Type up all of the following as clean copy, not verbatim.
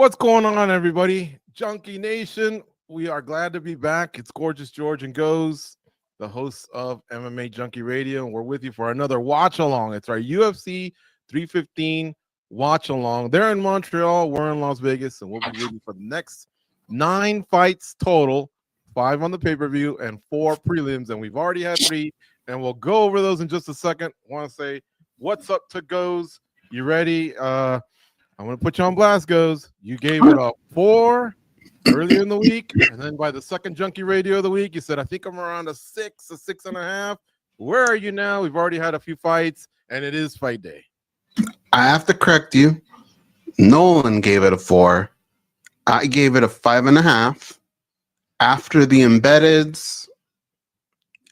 What's going on, everybody? Junkie Nation, we are glad to be back. It's Gorgeous George and Goze, the hosts of MMA Junkie Radio, and we're with you for another watch along. It's our UFC 315 watch along. They're in Montreal, we're in Las Vegas, and we'll be with you for the next 9 fights total, 5 on the pay-per-view and 4 prelims, and we've already had 3, and we'll go over those in just a second. I want to say what's up to Goze. You ready? I'm going to put you on blast, Goze. You gave it a 4 earlier in the week, and then by the second Junkie Radio of the week, you said, I think I'm around a 6, a 6.5. Where are you now? We've already had a few fights, and it is fight day. I have to correct you. Nolan gave it a 4. I gave it a 5.5. After the embeddeds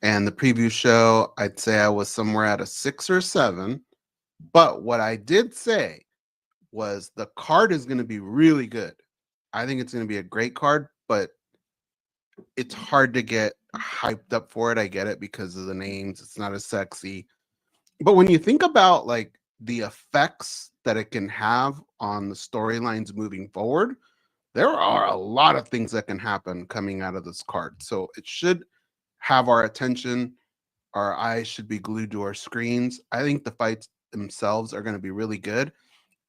and the preview show, I'd say I was somewhere at a 6 or 7. But what I did say was the card is going to be really good. I think it's going to be a great card, but it's hard to get hyped up for it. I get it because of the names. It's not as sexy. But when you think about like the effects that it can have on the storylines moving forward, there are a lot of things that can happen coming out of this card. So it should have our attention. Our eyes should be glued to our screens. I think the fights themselves are going to be really good.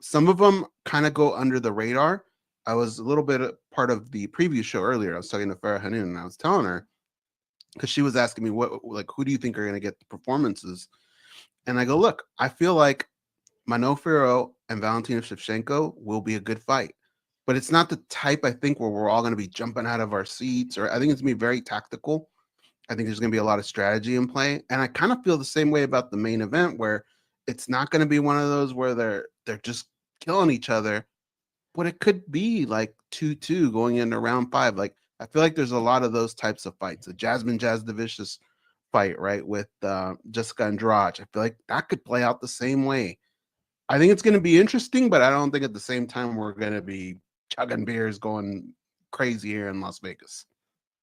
Some of them kind of go under the radar. I was a little bit part of the preview show earlier. I was talking to Farah Hanoun, and I was telling her, because she was asking me, who do you think are going to get the performances? And I go, look, I feel like Manon Fiorot and Valentina Shevchenko will be a good fight. But it's not the type, I think, where we're all going to be jumping out of our seats. Or I think it's going to be very tactical. I think there's going to be a lot of strategy in play. And I kind of feel the same way about the main event, where it's not going to be one of those where they're just killing each other, but it could be like 2-2 going into round 5. Like, I feel like there's a lot of those types of fights. The Jasudavicius fight, right, with Jessica Andrade. I feel like that could play out the same way. I think it's going to be interesting, but I don't think at the same time we're going to be chugging beers going crazy here in Las Vegas.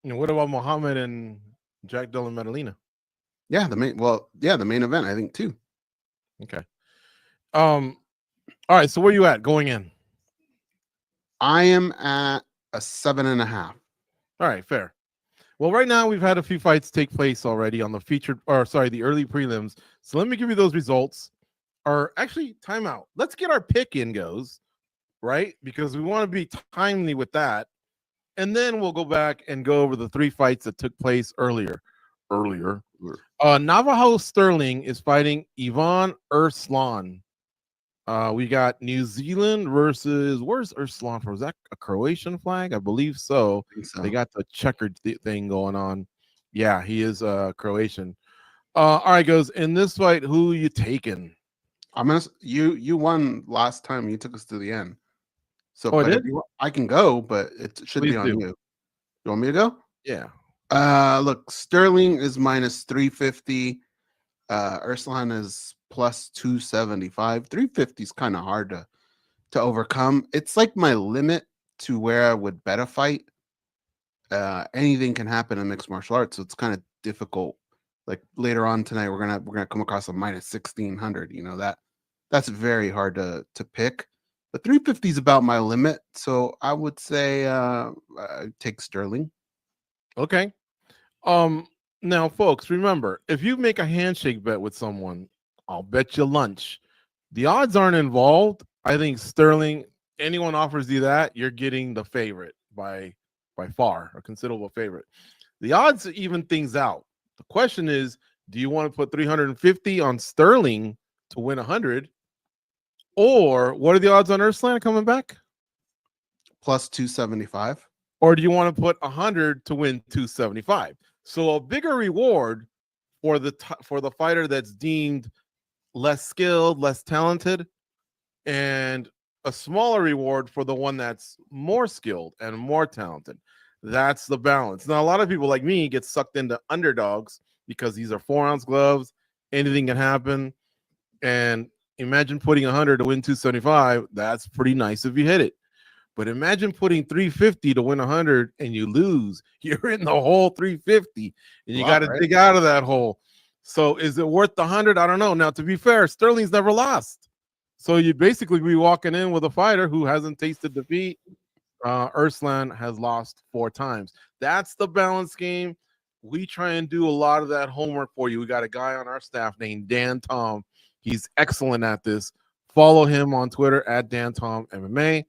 And what about Muhammad and Della Maddalena? Yeah, the main event, I think, too. Okay. All right, so where you at going in? I am at a 7.5. All right, fair. Well, right now we've had a few fights take place already on the the early prelims. So let me give you those results. Or actually, timeout. Let's get our pick in, Goze, right? Because we want to be timely with that. And then we'll go back and go over the 3 fights that took place earlier. Navajo Sterling is fighting Yvonne Ursland. We got New Zealand versus, where's Ursland from? Was that a Croatian flag? I believe so. They got the checkered thing going on. Yeah, he is Croatian. All right, Goze, in this fight, who you taking? You won last time. You took us to the end. So I can go, but it should be on you. You want me to go? Yeah. Look, Sterling is minus 350. Ursland is plus 275. 350 is kind of hard to overcome. It's like my limit to where I would bet a fight. Anything can happen in mixed martial arts, so it's kind of difficult. Like later on tonight, we're gonna come across a minus 1600. You know, that's very hard to pick. But 350 is about my limit, so I would say take Sterling. Okay. Now, folks, remember, if you make a handshake bet with someone, I'll bet you lunch. The odds aren't involved. I think Sterling, anyone offers you that, you're getting the favorite by far, a considerable favorite. The odds even things out. The question is, do you want to put 350 on Sterling to win 100? Or what are the odds on Ursland coming back? Plus 275. Or do you want to put 100 to win 275? So a bigger reward for the fighter that's deemed less skilled, less talented, and a smaller reward for the one that's more skilled and more talented. That's the balance. Now, a lot of people like me get sucked into underdogs because these are 4-ounce gloves. Anything can happen. And imagine putting 100 to win 275. That's pretty nice if you hit it. But imagine putting 350 to win 100 and you lose. You're in the hole 350, and you got to dig out of that hole. So is it worth the 100? I don't know. Now, to be fair, Sterling's never lost. So you basically be walking in with a fighter who hasn't tasted defeat. Ursland has lost 4 times. That's the balance game. We try and do a lot of that homework for you. We got a guy on our staff named Dan Tom. He's excellent at this. Follow him on Twitter at Dan Tom MMA.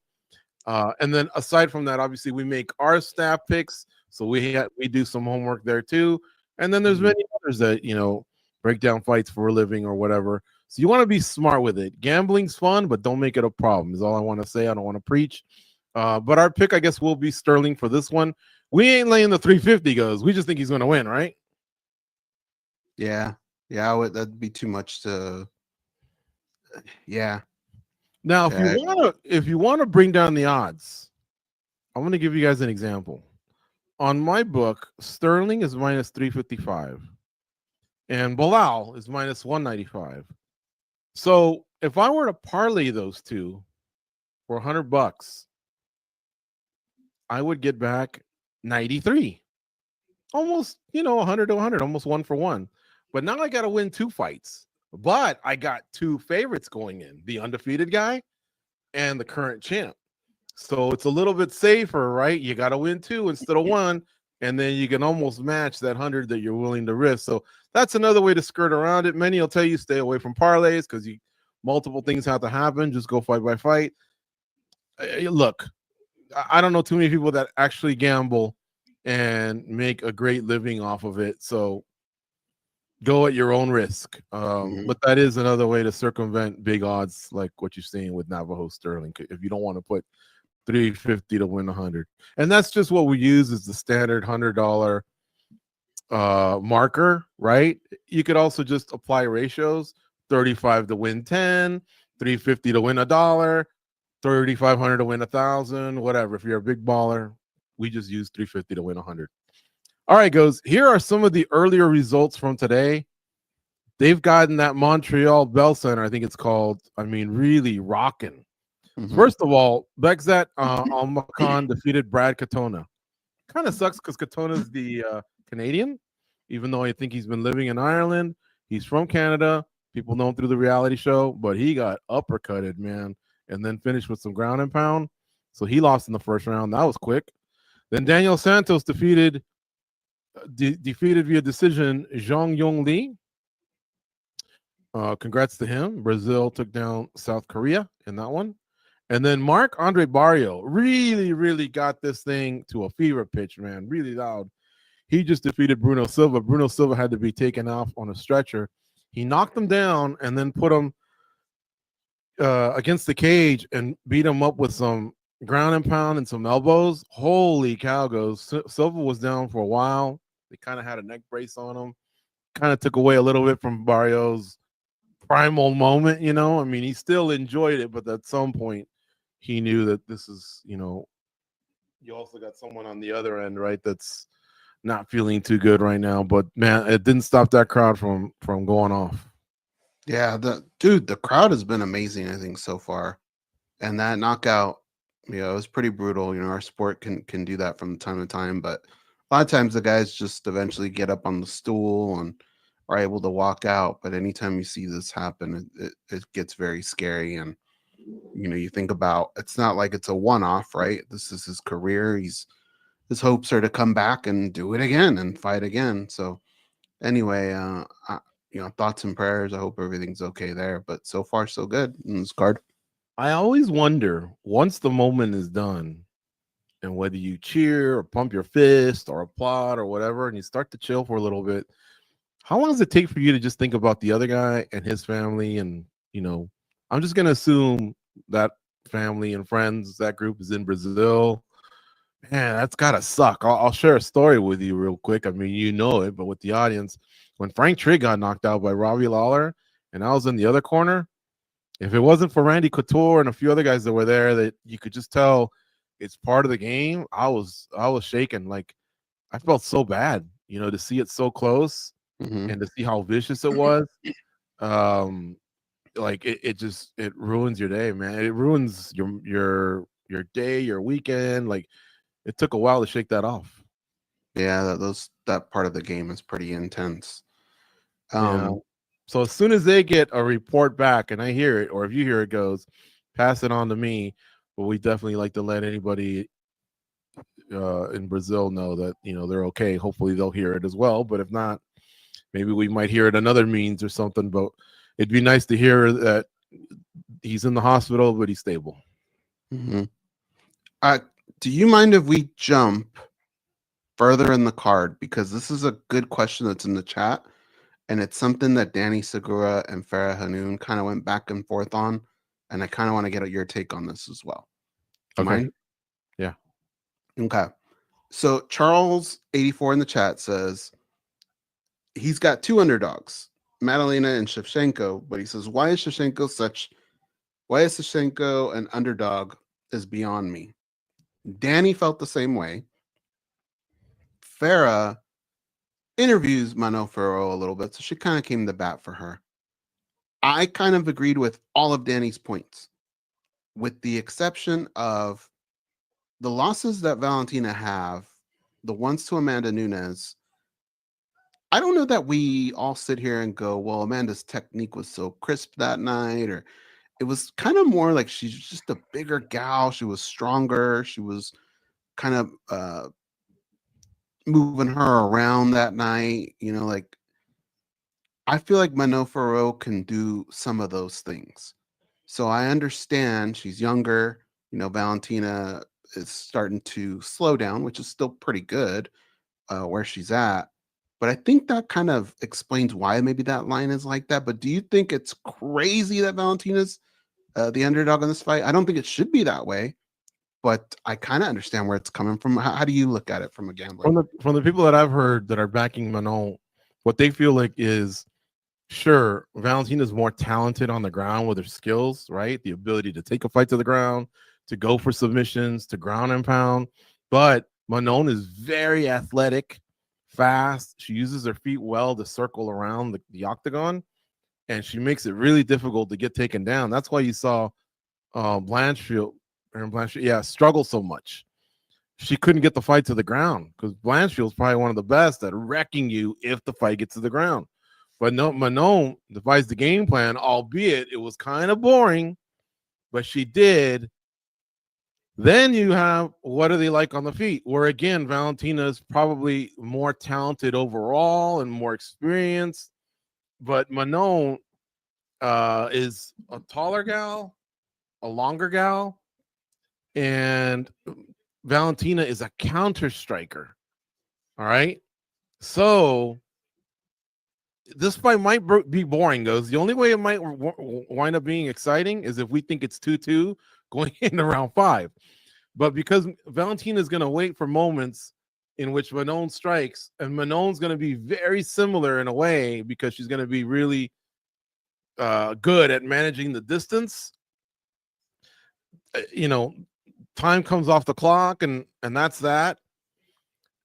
And then aside from that, obviously we make our staff picks, so we do some homework there too. And then there's many others that break down fights for a living or whatever. So you want to be smart with it. Gambling's fun, but don't make it a problem. Is all I want to say. I don't want to preach. But our pick, I guess, will be Sterling for this one. We ain't laying the 350 goes. We just think he's going to win, right? Yeah, that'd be too much to. Yeah. Now, if you want to bring down the odds, I'm going to give you guys an example. On my book, Sterling is minus 355, and Belal is minus 195. So if I were to parlay those two for $100, I would get back 93, almost 100 to 100, almost 1 for 1. But now I got to win 2 fights. But I got 2 favorites going in, the undefeated guy and the current champ. So it's a little bit safer, right? You got to win 2 instead of 1, and then you can almost match that 100 that you're willing to risk. So that's another way to skirt around it. Many will tell you stay away from parlays because multiple things have to happen. Just go fight by fight. Look, I don't know too many people that actually gamble and make a great living off of it. So go at your own risk. But that is another way to circumvent big odds like what you're seeing with Navajo Sterling. If you don't want to put 350 to win 100, and that's just what we use as the standard $100 marker, right? You could also just apply ratios: 35 to win 10, 350 to win $1, 3,500 to win 1,000, whatever. If you're a big baller, we just use 350 to win 100. All right, Goze. Here are some of the earlier results from today. They've gotten that Montreal Bell Center, I think it's called. I mean, really rocking. First of all, Bekzat Almakhan defeated Brad Katona. Kind of sucks because Katona's the Canadian, even though I think he's been living in Ireland. He's from Canada. People know him through the reality show, but he got uppercutted, man, and then finished with some ground and pound. So he lost in the first round. That was quick. Then Daniel Santos defeated via decision Zhang Yong Lee. Congrats to him. Brazil took down South Korea in that one. And then Marc-Andre Barrio really, really got this thing to a fever pitch, man. Really loud. He just defeated Bruno Silva. Bruno Silva had to be taken off on a stretcher. He knocked him down and then put him against the cage and beat him up with some ground and pound and some elbows. Holy cow, Goze. Silva was down for a while. They kind of had a neck brace on him. Kind of took away a little bit from Barrio's primal moment, I mean, he still enjoyed it, but at some point he knew that this is, you also got someone on the other end, right, that's not feeling too good right now. But man, it didn't stop that crowd from going off. Yeah, the crowd has been amazing, I think, so far. And that knockout, it was pretty brutal. Our sport can do that from time to time, but a lot of times the guys just eventually get up on the stool and are able to walk out. But anytime you see this happen, it gets very scary. And you think about, it's not like it's a one-off, right? This is his career. His hopes are to come back and do it again and fight again. So anyway, thoughts and prayers. I hope everything's okay there. But so far, so good in this card. I always wonder, once the moment is done, and whether you cheer or pump your fist or applaud or whatever, and you start to chill for a little bit, how long does it take for you to just think about the other guy and his family? And, I'm just going to assume that family and friends, that group is in Brazil. Man, that's got to suck. I'll share a story with you real quick. I mean, it, but with the audience, when Frank Trigg got knocked out by Robbie Lawler and I was in the other corner, if it wasn't for Randy Couture and a few other guys that were there, that you could just tell it's part of the game, I was shaking. Like, I felt so bad, to see it so close and to see how vicious it was. Like it ruins your day, man. It ruins your day, your weekend. Like, it took a while to shake that off. Yeah, that part of the game is pretty intense. Yeah. So as soon as they get a report back and I hear it, or if you hear it goes, pass it on to me. But we definitely like to let anybody in Brazil know that, you know, they're okay. Hopefully they'll hear it as well. But if not, maybe we might hear it another means or something. But it'd be nice to hear that he's in the hospital, but he's stable. Mm-hmm. Do you mind if we jump further in the card? Because this is a good question that's in the chat. And it's something that Danny Segura and Farah Hanoun kind of went back and forth on. And I kind of want to get your take on this as well. Do you mind? Yeah. Okay. So Charles 84 in the chat says he's got two underdogs, Maddalena and Shevchenko, but he says, why is Shevchenko an underdog is beyond me. Danny felt the same way. Farah interviews Manon Fiorot a little bit, so she kind of came to bat for her. I kind of agreed with all of Danny's points, with the exception of the losses that Valentina have, the ones to Amanda Nunes. I don't know that we all sit here and go, well, Amanda's technique was so crisp that night, or it was kind of more like she's just a bigger gal. She was stronger. She was kind of moving her around that night. You know, like I feel like Manon Fiorot can do some of those things. So I understand she's younger. You know, Valentina is starting to slow down, which is still pretty good where she's at. But I think that kind of explains why maybe that line is like that. But do you think it's crazy that Valentina's the underdog in this fight? I don't think it should be that way, but I kind of understand where it's coming from. How do you look at it from a gambler? From the people that I've heard that are backing Manon, what they feel like is, sure, Valentina's more talented on the ground with her skills, right? The ability to take a fight to the ground, to go for submissions, to ground and pound. But Manon is very athletic, fast. She uses her feet well to circle around the octagon, and she makes it really difficult to get taken down. That's why you saw Blanchfield struggle so much. She couldn't get the fight to the ground because Blanchfield's probably one of the best at wrecking you if the fight gets to the ground. But no, Manon devised the game plan, albeit it was kind of boring, but she did. Then you have what are they like on the feet? Where again, Valentina is probably more talented overall and more experienced, but Manon is a taller gal, a longer gal, and Valentina is a counter striker. All right, so this fight might be boring, Goze. The only way it might wind up being exciting is if we think it's 2-2 going into round 5. But because Valentina is going to wait for moments in which Manon strikes, and Manon's going to be very similar in a way because she's going to be really good at managing the distance. You know, time comes off the clock, and that's that.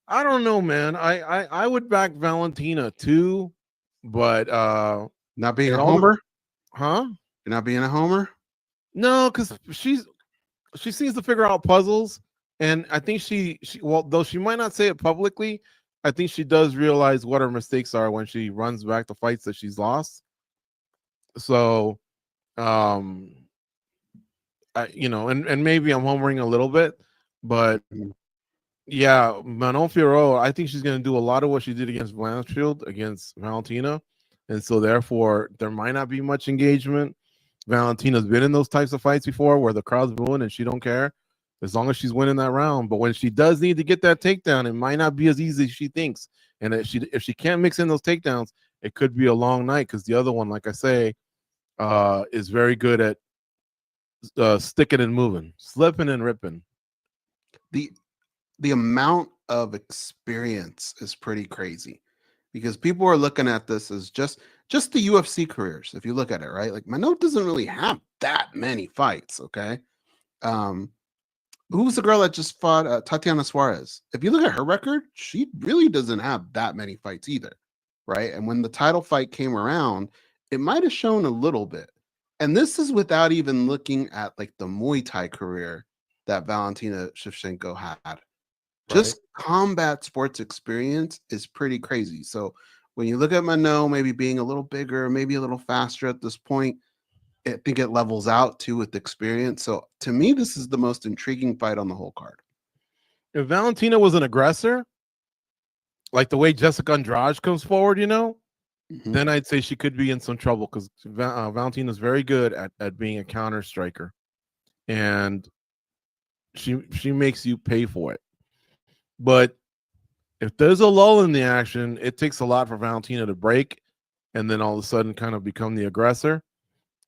I don't know, man. I would back Valentina too, but not being a homer, huh? You're not being a homer? No, because she seems to figure out puzzles, and I think she well, though she might not say it publicly, I think she does realize what her mistakes are when she runs back the fights that she's lost. So, you know, and maybe I'm homering a little bit, but yeah, Manon Fiorot, I think she's going to do a lot of what she did against Blanchfield, against Valentina, and so therefore there might not be much engagement. Valentina's been in those types of fights before where the crowd's booing and she don't care as long as she's winning that round. But when she does need to get that takedown, it might not be as easy as she thinks. And if she can't mix in those takedowns, it could be a long night because the other one, like I say, is very good at sticking and moving, slipping and ripping. The amount of experience is pretty crazy because people are looking at this as just the UFC careers. If you look at it, right? Like Manon doesn't really have that many fights. Okay. Who was the girl that just fought Tatiana Suarez? If you look at her record, she really doesn't have that many fights either. Right. And when the title fight came around, it might have shown a little bit. And this is without even looking at like the Muay Thai career that Valentina Shevchenko had. Just combat sports experience is pretty crazy. So when you look at Manon maybe being a little bigger, maybe a little faster at this point, I think it levels out too with experience. So to me, this is the most intriguing fight on the whole card. If Valentina was an aggressor, like the way Jessica Andrade comes forward, then I'd say she could be in some trouble because Valentina's very good at being a counter striker, and she makes you pay for it. But if there's a lull in the action, it takes a lot for Valentina to break and then all of a sudden kind of become the aggressor.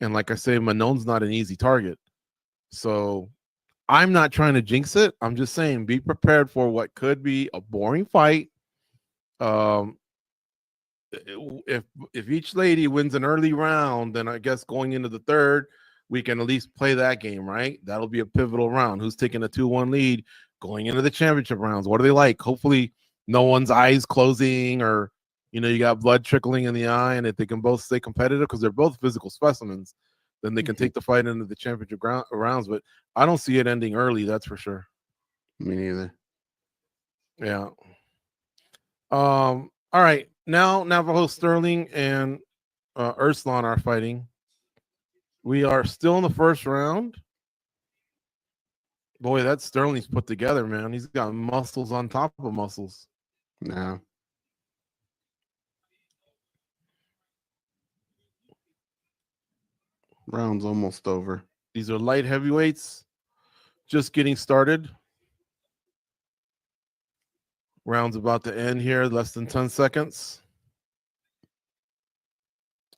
And like I say, Manon's not an easy target. So I'm not trying to jinx it. I'm just saying be prepared for what could be a boring fight. If each lady wins an early round, then I guess going into the third, we can at least play that game, right? That'll be a pivotal round. Who's taking a 2-1 lead going into the championship rounds? What are they like? Hopefully no one's eyes closing or, you got blood trickling in the eye, and if they can both stay competitive because they're both physical specimens, then they can take the fight into the championship rounds. But I don't see it ending early, that's for sure. Me neither. Yeah. All right. Now Navajo Sterling and Ursland are fighting. We are still in the first round. Boy, that Sterling's put together, man. He's got muscles on top of muscles. Yeah. Round's almost over. These are light heavyweights. Just getting started. Round's about to end here. Less than 10 seconds.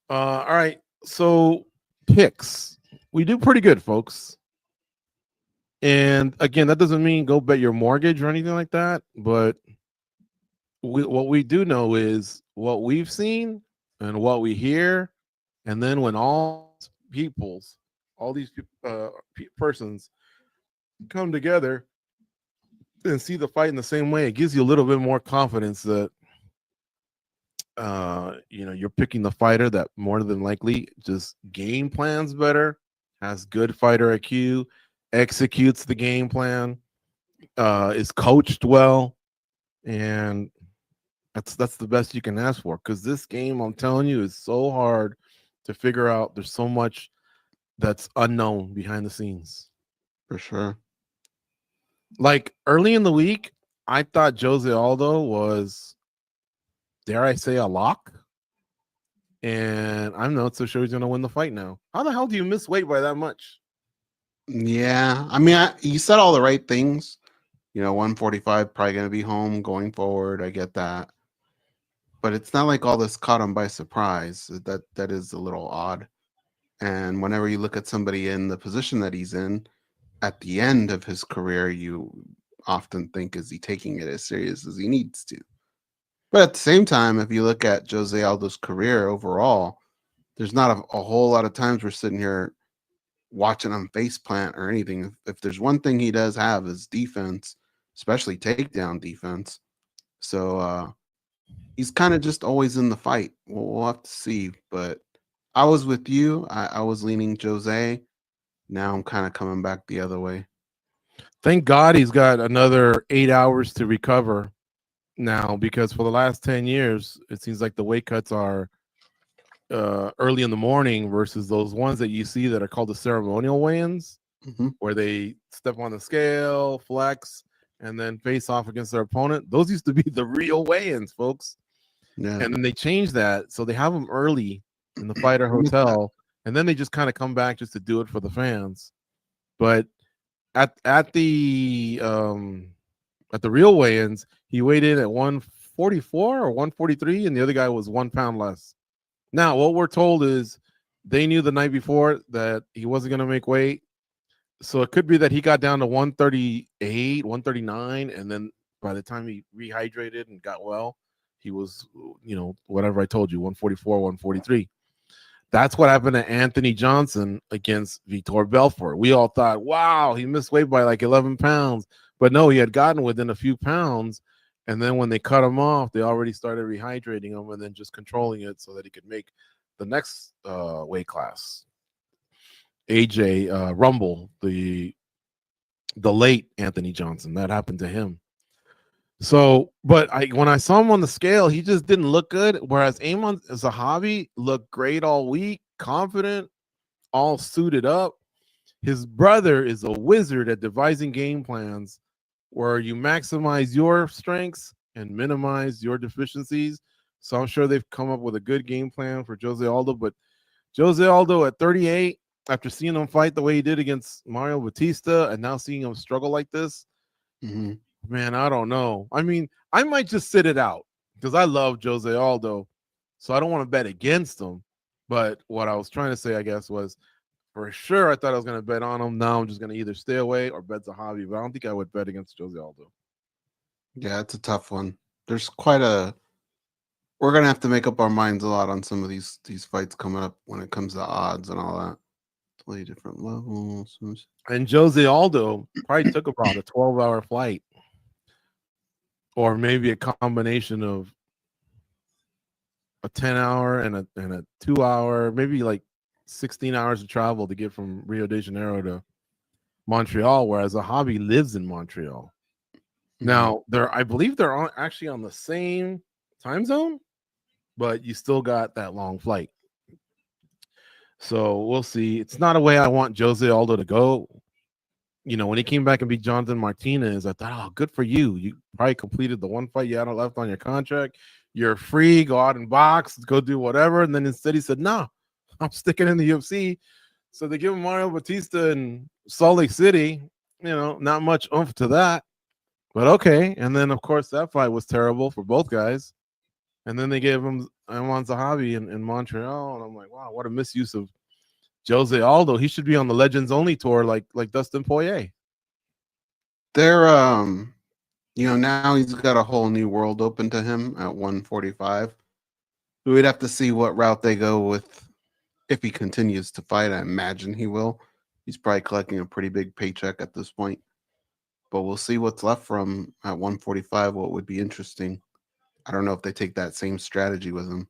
All right. So picks. We do pretty good, folks. And again, that doesn't mean go bet your mortgage or anything like that. But what we do know is what we've seen and what we hear. And then when all these persons come together and see the fight in the same way, it gives you a little bit more confidence that you're picking the fighter that more than likely just game plans better, has good fighter IQ, executes the game plan, is coached well, and that's the best you can ask for. Because this game, I'm telling you, is so hard to figure out. There's so much that's unknown behind the scenes. For sure. Like early in the week, I thought José Aldo was, dare I say, a lock. And I'm not so sure he's going to win the fight now. How the hell do you miss weight by that much? Yeah. I mean, you said all the right things. 145 probably going to be home going forward. I get that. But it's not like all this caught him by surprise. That is a little odd. And whenever you look at somebody in the position that he's in at the end of his career, you often think, is he taking it as serious as he needs to? But at the same time, if you look at José Aldo's career overall, there's not a whole lot of times we're sitting here watching him face plant or anything. If there's one thing he does have is defense, especially takedown defense. So he's kind of just always in the fight. We'll have to see. But I was with you. I was leaning José. Now I'm kind of coming back the other way. Thank God he's got another 8 hours to recover now, because for the last 10 years, it seems like the weight cuts are early in the morning versus those ones that you see that are called the ceremonial weigh-ins, where they step on the scale, flex, and then face off against their opponent. Those used to be the real weigh-ins, folks. Yeah. And then they changed that. So they have them early in the fighter hotel, and then they just kind of come back just to do it for the fans. But at the real weigh-ins, he weighed in at 144 or 143, and the other guy was 1 pound less. Now, what we're told is they knew the night before that he wasn't going to make weight. So it could be that he got down to 138, 139, and then by the time he rehydrated and got well, he was, whatever I told you, 144, 143. That's what happened to Anthony Johnson against Vitor Belfort. We all thought, wow, he missed weight by like 11 pounds. But no, he had gotten within a few pounds. And then when they cut him off, they already started rehydrating him and then just controlling it so that he could make the next weight class. AJ Rumble, the late Anthony Johnson, that happened to him. So, but when I saw him on the scale, he just didn't look good. Whereas Amon Zahavi looked great all week, confident, all suited up. His brother is a wizard at devising game plans where you maximize your strengths and minimize your deficiencies. So I'm sure they've come up with a good game plan for José Aldo. But José Aldo at 38, after seeing him fight the way he did against Mario Batista and now seeing him struggle like this, man, I don't know. I mean, I might just sit it out because I love José Aldo. So I don't want to bet against him. But what I was trying to say, I guess, was for sure I thought I was going to bet on him. Now I'm just going to either stay away or bet Zahavi. But I don't think I would bet against José Aldo. Yeah, it's a tough one. There's quite a. We're gonna have to make up our minds a lot on some of these fights coming up when it comes to odds and all that. Play different levels. And José Aldo probably took about a 12-hour flight, or maybe a combination of a 10-hour and a 2-hour, maybe like 16 hours of travel to get from Rio de Janeiro to Montreal, whereas Zahavi lives in Montreal. Now, I believe they're actually on the same time zone, but you still got that long flight. So we'll see. It's not a way I want José Aldo to go. You know, when he came back and beat Jonathan Martinez, I thought, oh, good for you. You probably completed the one fight you had left on your contract. You're free, go out and box, go do whatever. And then instead he said, no, I'm sticking in the UFC. So they give him Mario Batista in Salt Lake City. You know, not much oomph to that. But okay. And then, of course, that fight was terrible for both guys. And then they gave him Amon Zahavi in Montreal. And I'm like, wow, what a misuse of José Aldo. He should be on the Legends Only tour like Dustin Poirier. They're you know, now he's got a whole new world open to him at 145. We'd have to see what route they go with if he continues to fight. I imagine he will. He's probably collecting a pretty big paycheck at this point. But we'll see what's left for him at 145. What would be interesting. I don't know if they take that same strategy with him.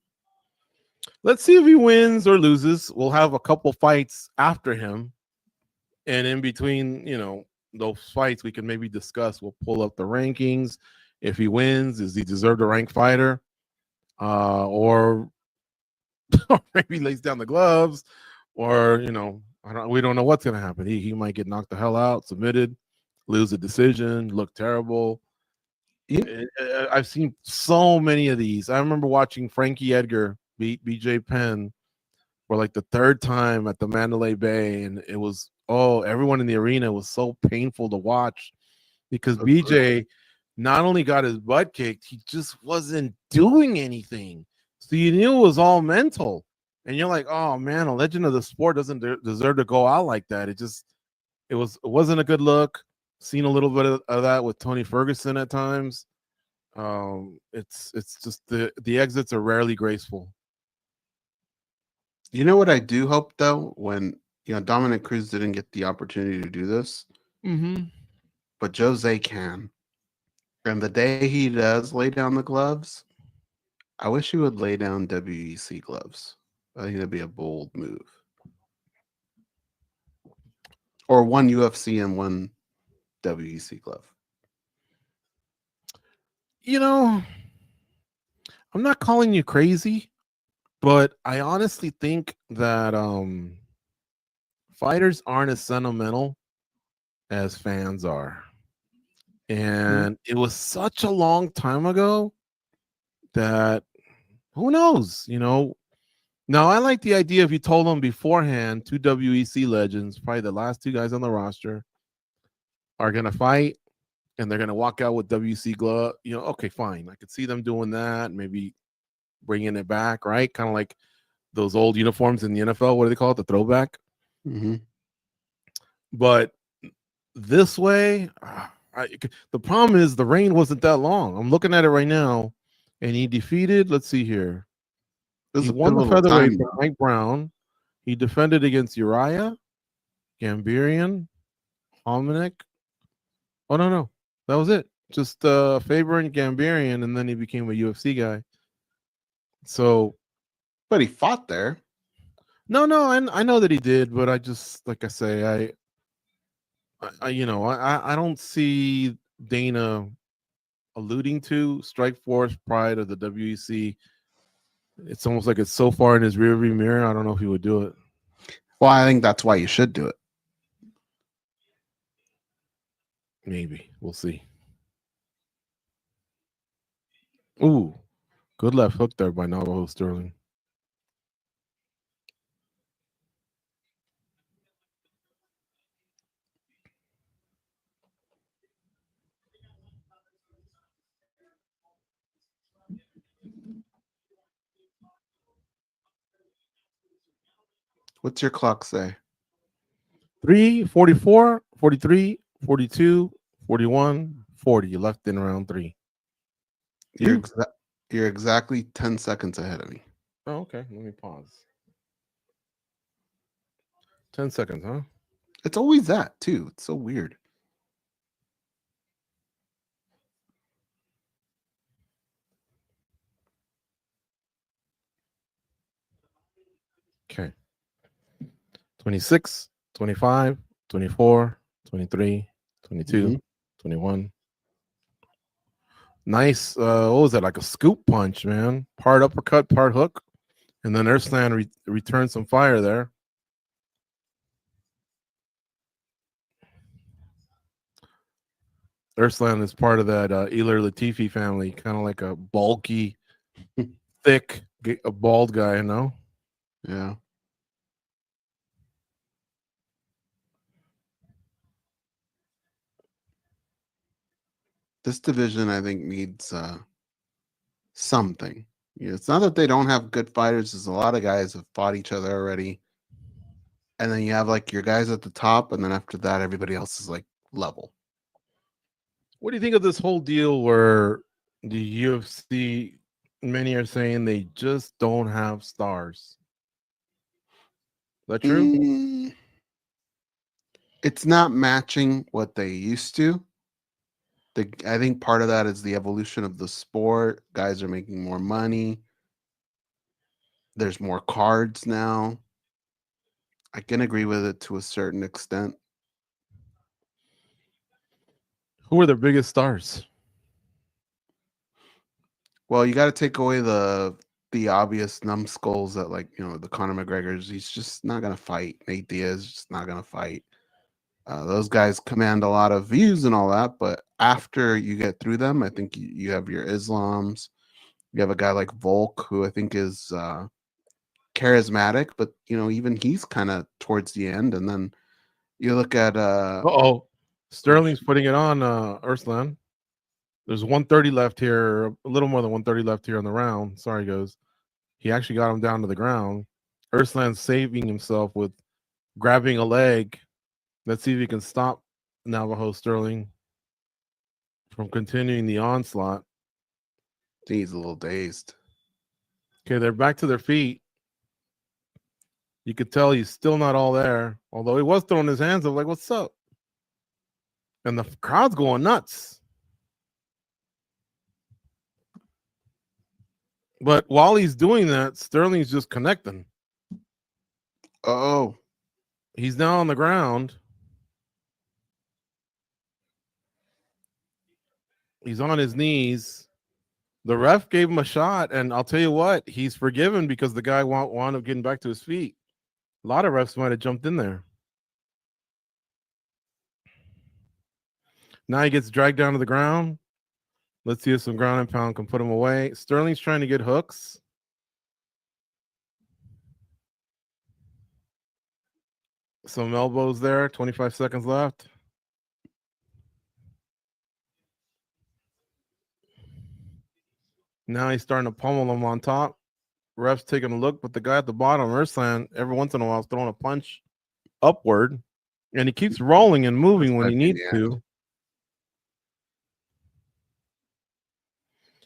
Let's see if he wins or loses. We'll have a couple fights after him. And in between, you know, those fights, we can maybe discuss. We'll pull up the rankings. If he wins, does he deserve a ranked fighter? Or maybe lays down the gloves, or, you know, we don't know what's going to happen. He might get knocked the hell out, submitted, lose a decision, look terrible. I've seen so many of these. I remember watching Frankie Edgar beat BJ Penn for like the third time at the Mandalay Bay, and it was everyone in the arena was so painful to watch because BJ not only got his butt kicked, he just wasn't doing anything. So you knew it was all mental, and you're like, oh man, a legend of the sport doesn't deserve to go out like that. It wasn't a good look. Seen a little bit of that with Tony Ferguson at times. It's just the exits are rarely graceful. You know what I do hope though, when Dominic Cruz didn't get the opportunity to do this, but Jose can, and the day he does lay down the gloves, I wish he would lay down WEC gloves. I think that'd be a bold move, or one UFC and one WEC glove. You know, I'm not calling you crazy, but I honestly think that fighters aren't as sentimental as fans are. And it was such a long time ago that who knows, Now, I like the idea if you told them beforehand, two WEC legends, probably the last two guys on the roster, are going to fight and they're going to walk out with WC glove. Okay, fine. I could see them doing that, maybe bringing it back, right? Kind of like those old uniforms in the NFL. What do they call it? The throwback. But this way, the problem is the reign wasn't that long. I'm looking at it right now, and he defeated, let's see here. He won the featherweight from Mike Brown. He defended against Uriah, Gambirian, Hominick. Oh, no. That was it. Just Faber and Gambirian, and then he became a UFC guy. So, but he fought there. No, I know that he did, but I just, like I say, I don't see Dana alluding to. Strikeforce pride of the WEC. It's almost like it's so far in his rearview mirror. I don't know if he would do it. Well, I think that's why you should do it. Maybe. We'll see. Ooh, good left hook there by Navajo Sterling. What's your clock say? 3, 44, 43, 42, 41, 40. You left in round 3. You're exactly 10 seconds ahead of me. Oh, okay. Let me pause. 10 seconds, huh? It's always that, too. It's so weird. Okay. 26, 25, 24, 23, 22, 21. Nice. What was that? Like a scoop punch, man. Part uppercut, part hook. And then Ursland returned some fire there. Ursland is part of that Elir Latifi family, kind of like a bulky, thick, a bald guy, you know? Yeah. This division, I think, needs something. It's not that they don't have good fighters. There's a lot of guys have fought each other already. And then you have like your guys at the top, and then after that, everybody else is like level. What do you think of this whole deal where the UFC, many are saying they just don't have stars? Is that true? It's not matching what they used to. I think part of that is the evolution of the sport. Guys are making more money. There's more cards now. I can agree with it to a certain extent. Who are their biggest stars? Well, you got to take away the obvious numbskulls that, like, the Conor McGregor's. He's just not going to fight. Nate Diaz is just not going to fight. Those guys command a lot of views and all that, but after you get through them, I think you have your Islams. You have a guy like Volk, who I think is charismatic, but even he's kind of towards the end. And then you look at Sterling's putting it on Ursland. There's 130 left here, a little more than 130 left here on the round. Sorry, Goze. He actually got him down to the ground. Ursland's saving himself with grabbing a leg. Let's see if he can stop Navajo Sterling from continuing the onslaught. He's a little dazed. Okay, they're back to their feet. You could tell he's still not all there, although he was throwing his hands up like, what's up? And the crowd's going nuts. But while he's doing that, Sterling's just connecting. Oh, he's now on the ground. He's on his knees. The ref gave him a shot, and I'll tell you what, he's forgiven because the guy wound up getting back to his feet. A lot of refs might have jumped in there. Now he gets dragged down to the ground. Let's see if some ground and pound can put him away. Sterling's trying to get hooks. Some elbows there. 25 seconds left. Now he's starting to pummel him on top. Ref's taking a look, but the guy at the bottom, Ursland, every once in a while is throwing a punch upward, and he keeps rolling and moving when he needs to.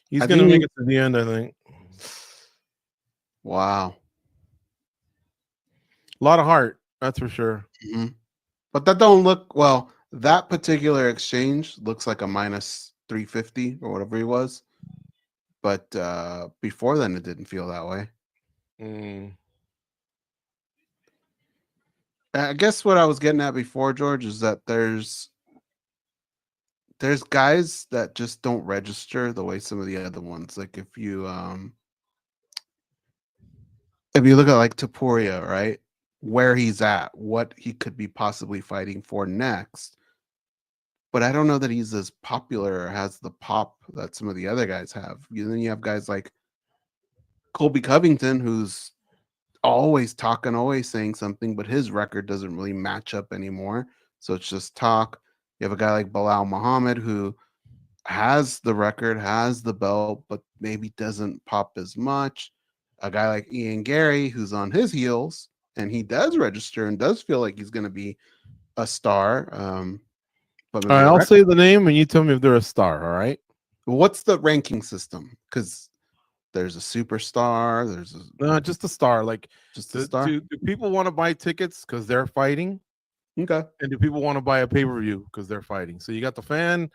He's going to make it to the end, I think. Wow. A lot of heart, that's for sure. Mm-hmm. But that don't look, well, that particular exchange looks like a minus 350 or whatever he was. But before then, it didn't feel that way. I guess what I was getting at before, George, is that there's there's guys that just don't register the way some of the other ones. Like if you look at like Taporia, right? Where he's at, what he could be possibly fighting for next. But I don't know that he's as popular or has the pop that some of the other guys have. Then you have guys like Colby Covington, who's always talking, always saying something, but his record doesn't really match up anymore. So it's just talk. You have a guy like Belal Muhammad, who has the record, has the belt, but maybe doesn't pop as much. A guy like Ian Gary, who's on his heels, and he does register and does feel like he's going to be a star. But All maybe right, the I'll record. say the name and you tell me if they're a star. All right. What's the ranking system? Because there's a superstar, there's No, just a star. Like, just a star. do people want to buy tickets because they're fighting? Okay. And do people want to buy a pay-per-view because they're fighting? So you got the fan.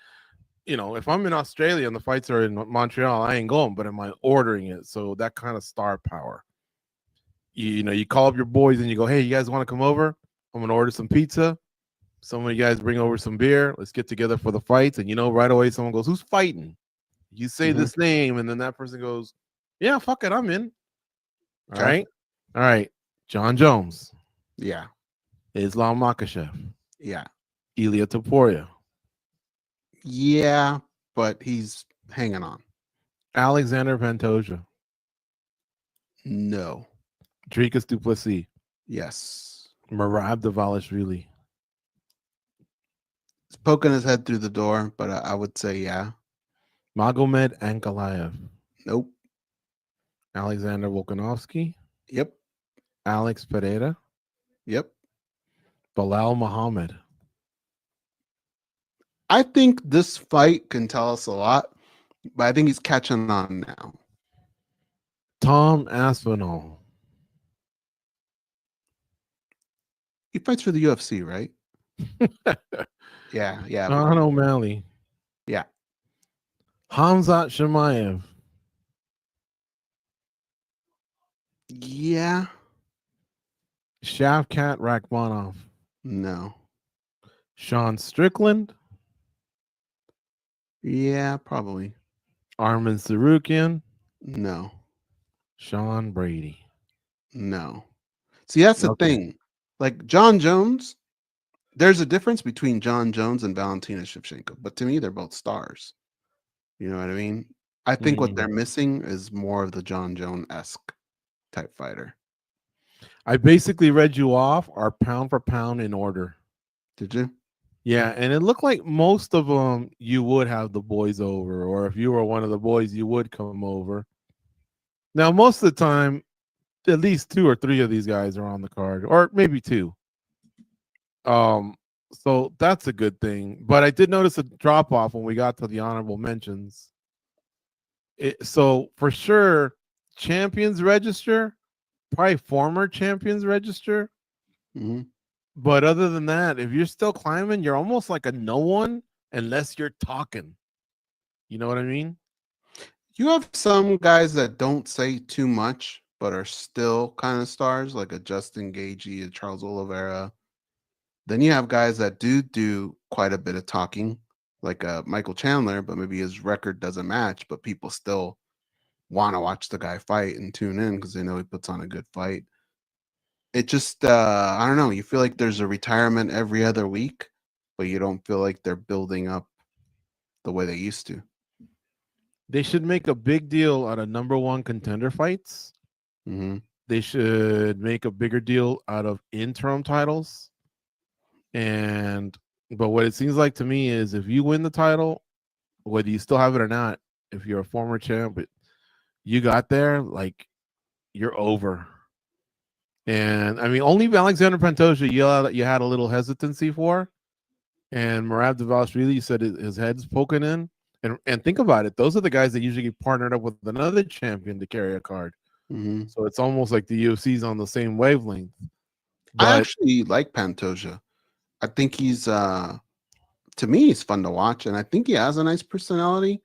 You know, if I'm in Australia and the fights are in Montreal, I ain't going, but am I ordering it? So that kind of star power. You know, you call up your boys and you go, hey, you guys want to come over? I'm going to order some pizza. Some of you guys bring over some beer. Let's get together for the fights. And you know, right away, someone goes, who's fighting? You say this name, and then that person goes, yeah, fuck it, I'm in. All right. All right. John Jones. Yeah. Islam Makhachev. Yeah. Ilia Topuria. Yeah, but he's hanging on. Alexander Pantoja. No. Dricus du Plessis. Yes. Merab Dvalishvili. He's poking his head through the door, but I would say yeah. Magomed Ankalaev. Nope. Alexander Volkanovski. Yep. Alex Pereira. Yep. Belal Muhammad. I think this fight can tell us a lot, but I think he's catching on now. Tom Aspinall. He fights for the UFC, right? Yeah. Sean O'Malley. Yeah. Hamzat Shemaev. Yeah. Shavkat Rakhmonov. No. Sean Strickland. Yeah, probably. Armin Sarukian. No. Sean Brady. No. See, that's the thing. Like John Jones, there's a difference between John Jones and Valentina Shevchenko, but to me, they're both stars. You know what I mean? I think what they're missing is more of the John Jones-esque type fighter. I basically read you off our pound for pound in order. Did you? Yeah, and it looked like most of them you would have the boys over, or if you were one of the boys, you would come over. Now, most of the time, at least 2 or 3 of these guys are on the card, or maybe 2. So that's a good thing. But I did notice a drop off when we got to the honorable mentions. So for sure, champions register, probably former champions register. Mm-hmm. But other than that, if you're still climbing, you're almost like a no one unless you're talking. You know what I mean? You have some guys that don't say too much, but are still kind of stars, like a Justin Gaethje, a Charles Oliveira. Then you have guys that do quite a bit of talking, like Michael Chandler, but maybe his record doesn't match, but people still want to watch the guy fight and tune in because they know he puts on a good fight. It just, I don't know. You feel like there's a retirement every other week, but you don't feel like they're building up the way they used to. They should make a big deal out of number 1 contender fights. Mm-hmm. They should make a bigger deal out of interim titles. But what it seems like to me is if you win the title, whether you still have it or not, if you're a former champ, you got there, like you're over. And I mean, only Alexander Pantoja you had a little hesitancy for, and Merab Dvalishvili, you said his head's poking in. And think about it; those are the guys that usually get partnered up with another champion to carry a card. Mm-hmm. So it's almost like the UFC's on the same wavelength. But I actually like Pantoja. I think he's, to me, he's fun to watch, and I think he has a nice personality.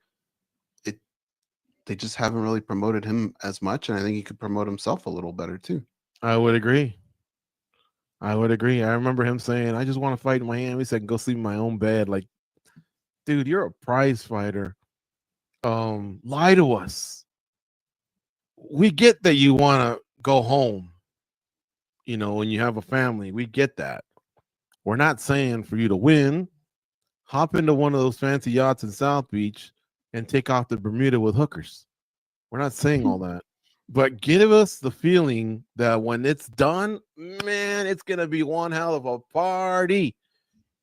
They just haven't really promoted him as much, and I think he could promote himself a little better too. I would agree. I remember him saying, "I just want to fight in Miami so I can go sleep in my own bed like dude, you're a prize fighter. Lie to us. We get that you want to go home, when you have a family. We get that. We're not saying for you to win. Hop into one of those fancy yachts in South Beach and take off to Bermuda with hookers. We're not saying all that. But give us the feeling that when it's done, man, it's going to be one hell of a party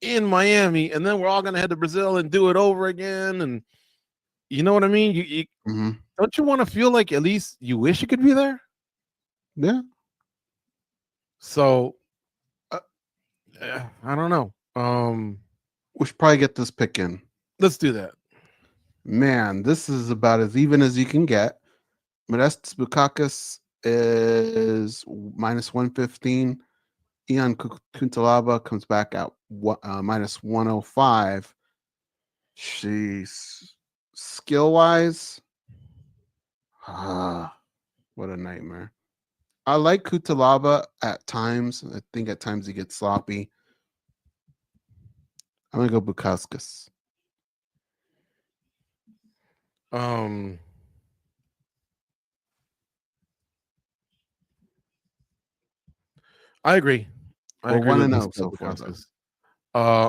in Miami. And then we're all going to head to Brazil and do it over again. And you know what I mean? You don't you want to feel like at least you wish you could be there? Yeah. So, I don't know. We should probably get this pick in. Let's do that. Man, this is about as even as you can get. Modestas Bukakas is minus 115. Ion Kuntalaba comes back at minus 105. She's skill-wise, what a nightmare. I like Kutalaba at times. I think at times he gets sloppy. I'm gonna go Bukauskas. I agree. We're 1-0 so far.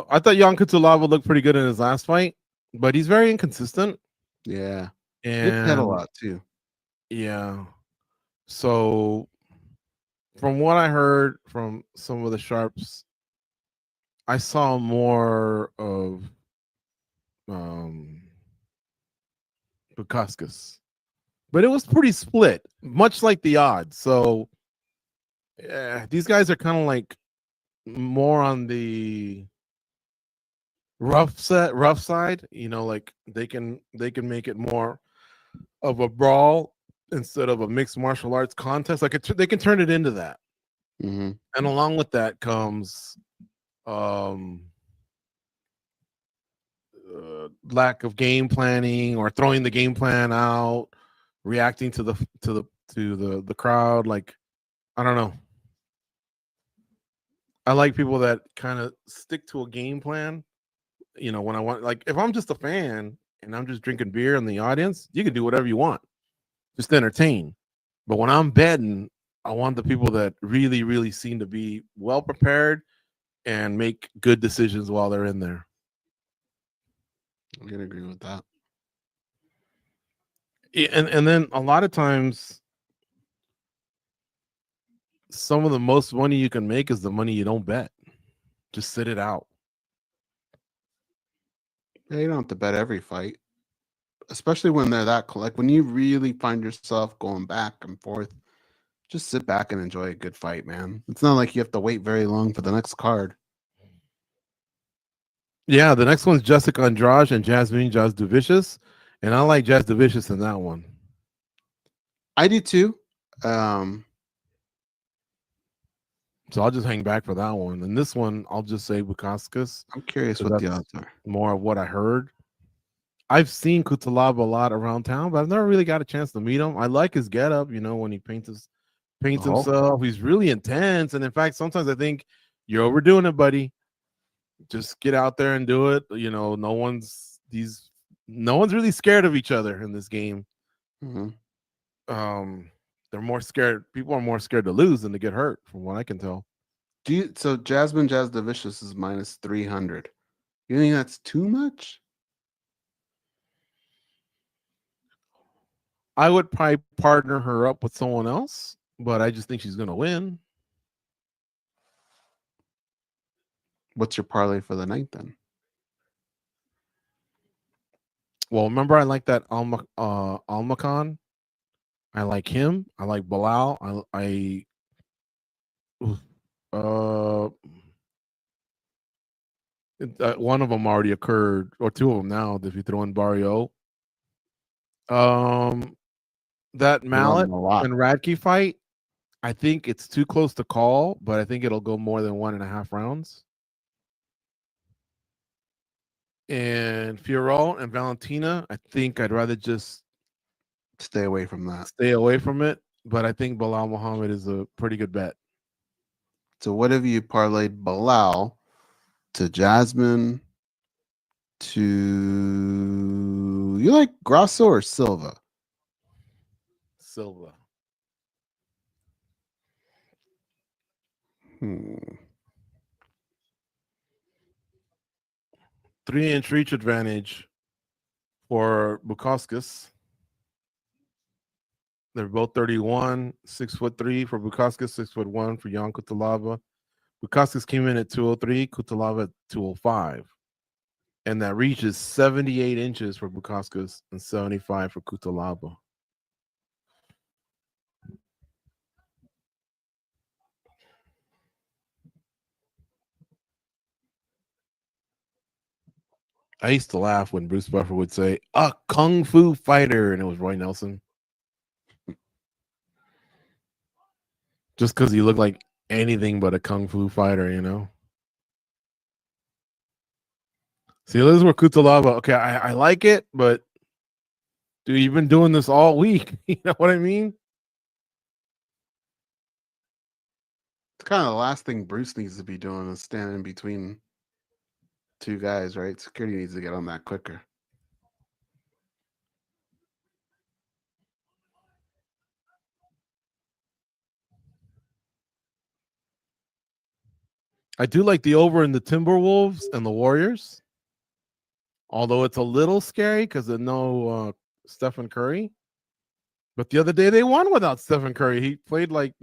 I thought Jan Kutalaba looked pretty good in his last fight, but he's very inconsistent. Yeah, and he hit a lot too. Yeah. So, from what I heard from some of the sharps, I saw more of Bukauskas, but it was pretty split, much like the odds. So, yeah, these guys are kind of like more on the rough side. Like they can make it more of a brawl instead of a mixed martial arts contest. Like they can turn it into that. And along with that comes lack of game planning or throwing the game plan out, reacting to the crowd. Like, I don't know. I like people that kind of stick to a game plan. When I want, like, if I'm just a fan and I'm just drinking beer in the audience, you can do whatever you want, just entertain. But when I'm betting, I want the people that really, really seem to be well prepared and make good decisions while they're in there. I can agree with that. And then a lot of times, some of the most money you can make is the money you don't bet. Just sit it out. Yeah, you don't have to bet every fight, especially when they're that like when you really find yourself going back and forth. Just sit back and enjoy a good fight, man. It's not like you have to wait very long for the next card. Yeah, the next one's Jessica Andrade and Jasudavicius, and I like Jasudavicius in that one. I do too. So I'll just hang back for that one. And this one, I'll just say Bukauskas. I'm curious what the odds are. More of what I heard. I've seen Kutalaba a lot around town, but I've never really got a chance to meet him. I like his getup, when he paints himself. He's really intense. And in fact, sometimes I think you're overdoing it, buddy. Just get out there and do it. No one's really scared of each other in this game. They're more scared. People are more scared to lose than to get hurt, from what I can tell. So Jasudavicius is minus 300. You think that's too much? I would probably partner her up with someone else, but I just think she's going to win. What's your parlay for the night then? Well, remember I like that Almacan. I like him. I like Belal. One of them already occurred, or two of them now. If you throw in Barrio, that Malott and Radtke fight, I think it's too close to call, but I think it'll go more than 1.5 rounds. And Fiorot and Valentina, I think I'd rather just stay away from that. Stay away from it. But I think Belal Muhammad is a pretty good bet. So what have you parlayed Belal to Jasmine, to you like Grasso or Silva? Silva. 3-inch reach advantage for Bukauskas. They're both 31, 6'3" for Bukauskas, 6'1" for Jan Kutalaba. Bukauskas came in at 203, Kutalaba at 205. And that reach is 78 inches for Bukauskas and 75 for Kutalaba. I used to laugh when Bruce Buffer would say, "A kung fu fighter," and it was Roy Nelson. Just because he looked like anything but a kung fu fighter, you know? See, this is where Kutalaba, okay, I like it, but dude, you've been doing this all week. You know what I mean? It's kind of the last thing Bruce needs to be doing is standing between two guys, right? Security needs to get on that quicker. I do like the over in the Timberwolves and the Warriors, although it's a little scary because of no Stephen Curry. But the other day they won without Stephen Curry. They played like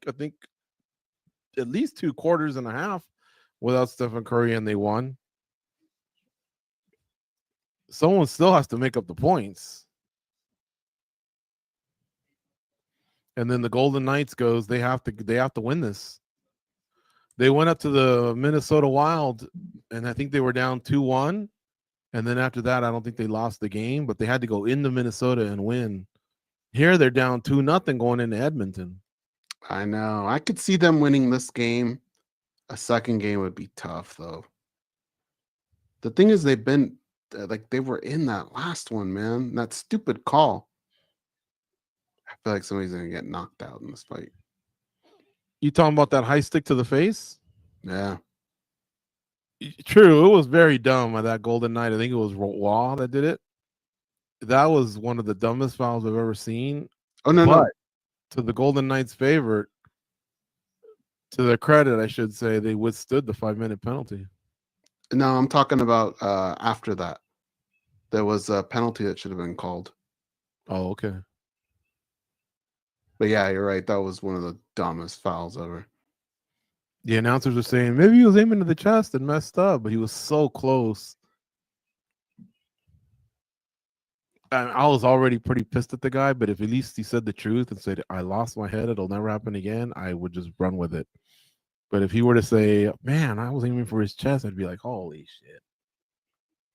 I think at least 2 quarters and a half without Stephen Curry, and they won. Someone still has to make up the points. And then the Golden Knights goes, they have to win this. They went up to the Minnesota Wild, and I think they were down 2-1. And then after that, I don't think they lost the game, but they had to go into Minnesota and win. Here they're down 2-0 going into Edmonton. I know. I could see them winning this game. A second game would be tough, though. The thing is, they've been like they were in that last one, man. That stupid call. I feel like somebody's gonna get knocked out in this fight. You talking about that high stick to the face? Yeah. True. It was very dumb by that Golden Knight. I think it was Waugh that did it. That was one of the dumbest fouls I've ever seen. Oh, no, but no. To the Golden Knights' favor, to their credit, I should say, they withstood the 5-minute penalty. No, I'm talking about after that. There was a penalty that should have been called. Oh, okay. But yeah, you're right. That was one of the dumbest fouls ever. The announcers are saying maybe he was aiming to the chest and messed up, but he was so close. And I was already pretty pissed at the guy, but if at least he said the truth and said, "I lost my head, it'll never happen again," I would just run with it. But if he were to say, "Man, I was aiming for his chest," I'd be like, "Holy shit.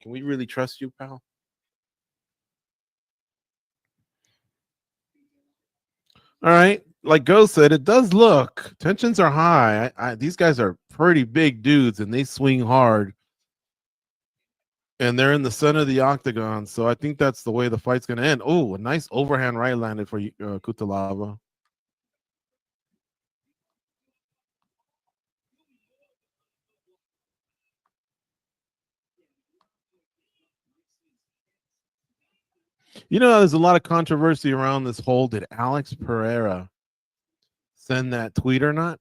Can we really trust you, pal?" All right. Like Goze said, it does look. Tensions are high. These guys are pretty big dudes, and they swing hard. And they're in the center of the octagon, so I think that's the way the fight's going to end. Oh, a nice overhand right landed for Kutalaba. You know, there's a lot of controversy around this whole, did Alex Pereira send that tweet or not?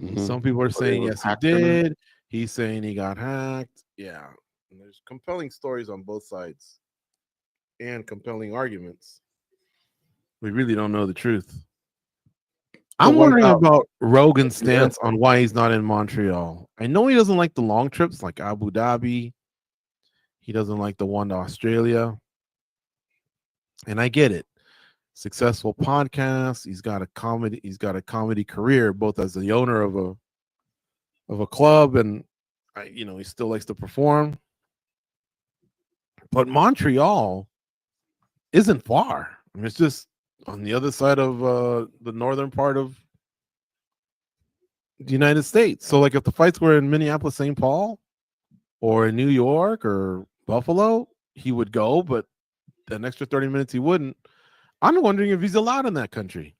Mm-hmm. Some people are saying yes, he did. He's saying he got hacked. Yeah. And there's compelling stories on both sides and compelling arguments. We really don't know the truth. I'm wondering about Rogan's stance on why he's not in Montreal. I know he doesn't like the long trips like Abu Dhabi. He doesn't like the one to Australia. And I get it. Successful podcast. He's got a comedy career, both as the owner of a club and he still likes to perform. But Montreal isn't far. I mean, it's just on the other side of the northern part of the United States. So like if the fights were in Minneapolis, St. Paul, or in New York or Buffalo, he would go, but an extra 30 minutes he wouldn't. I'm wondering if he's allowed in that country.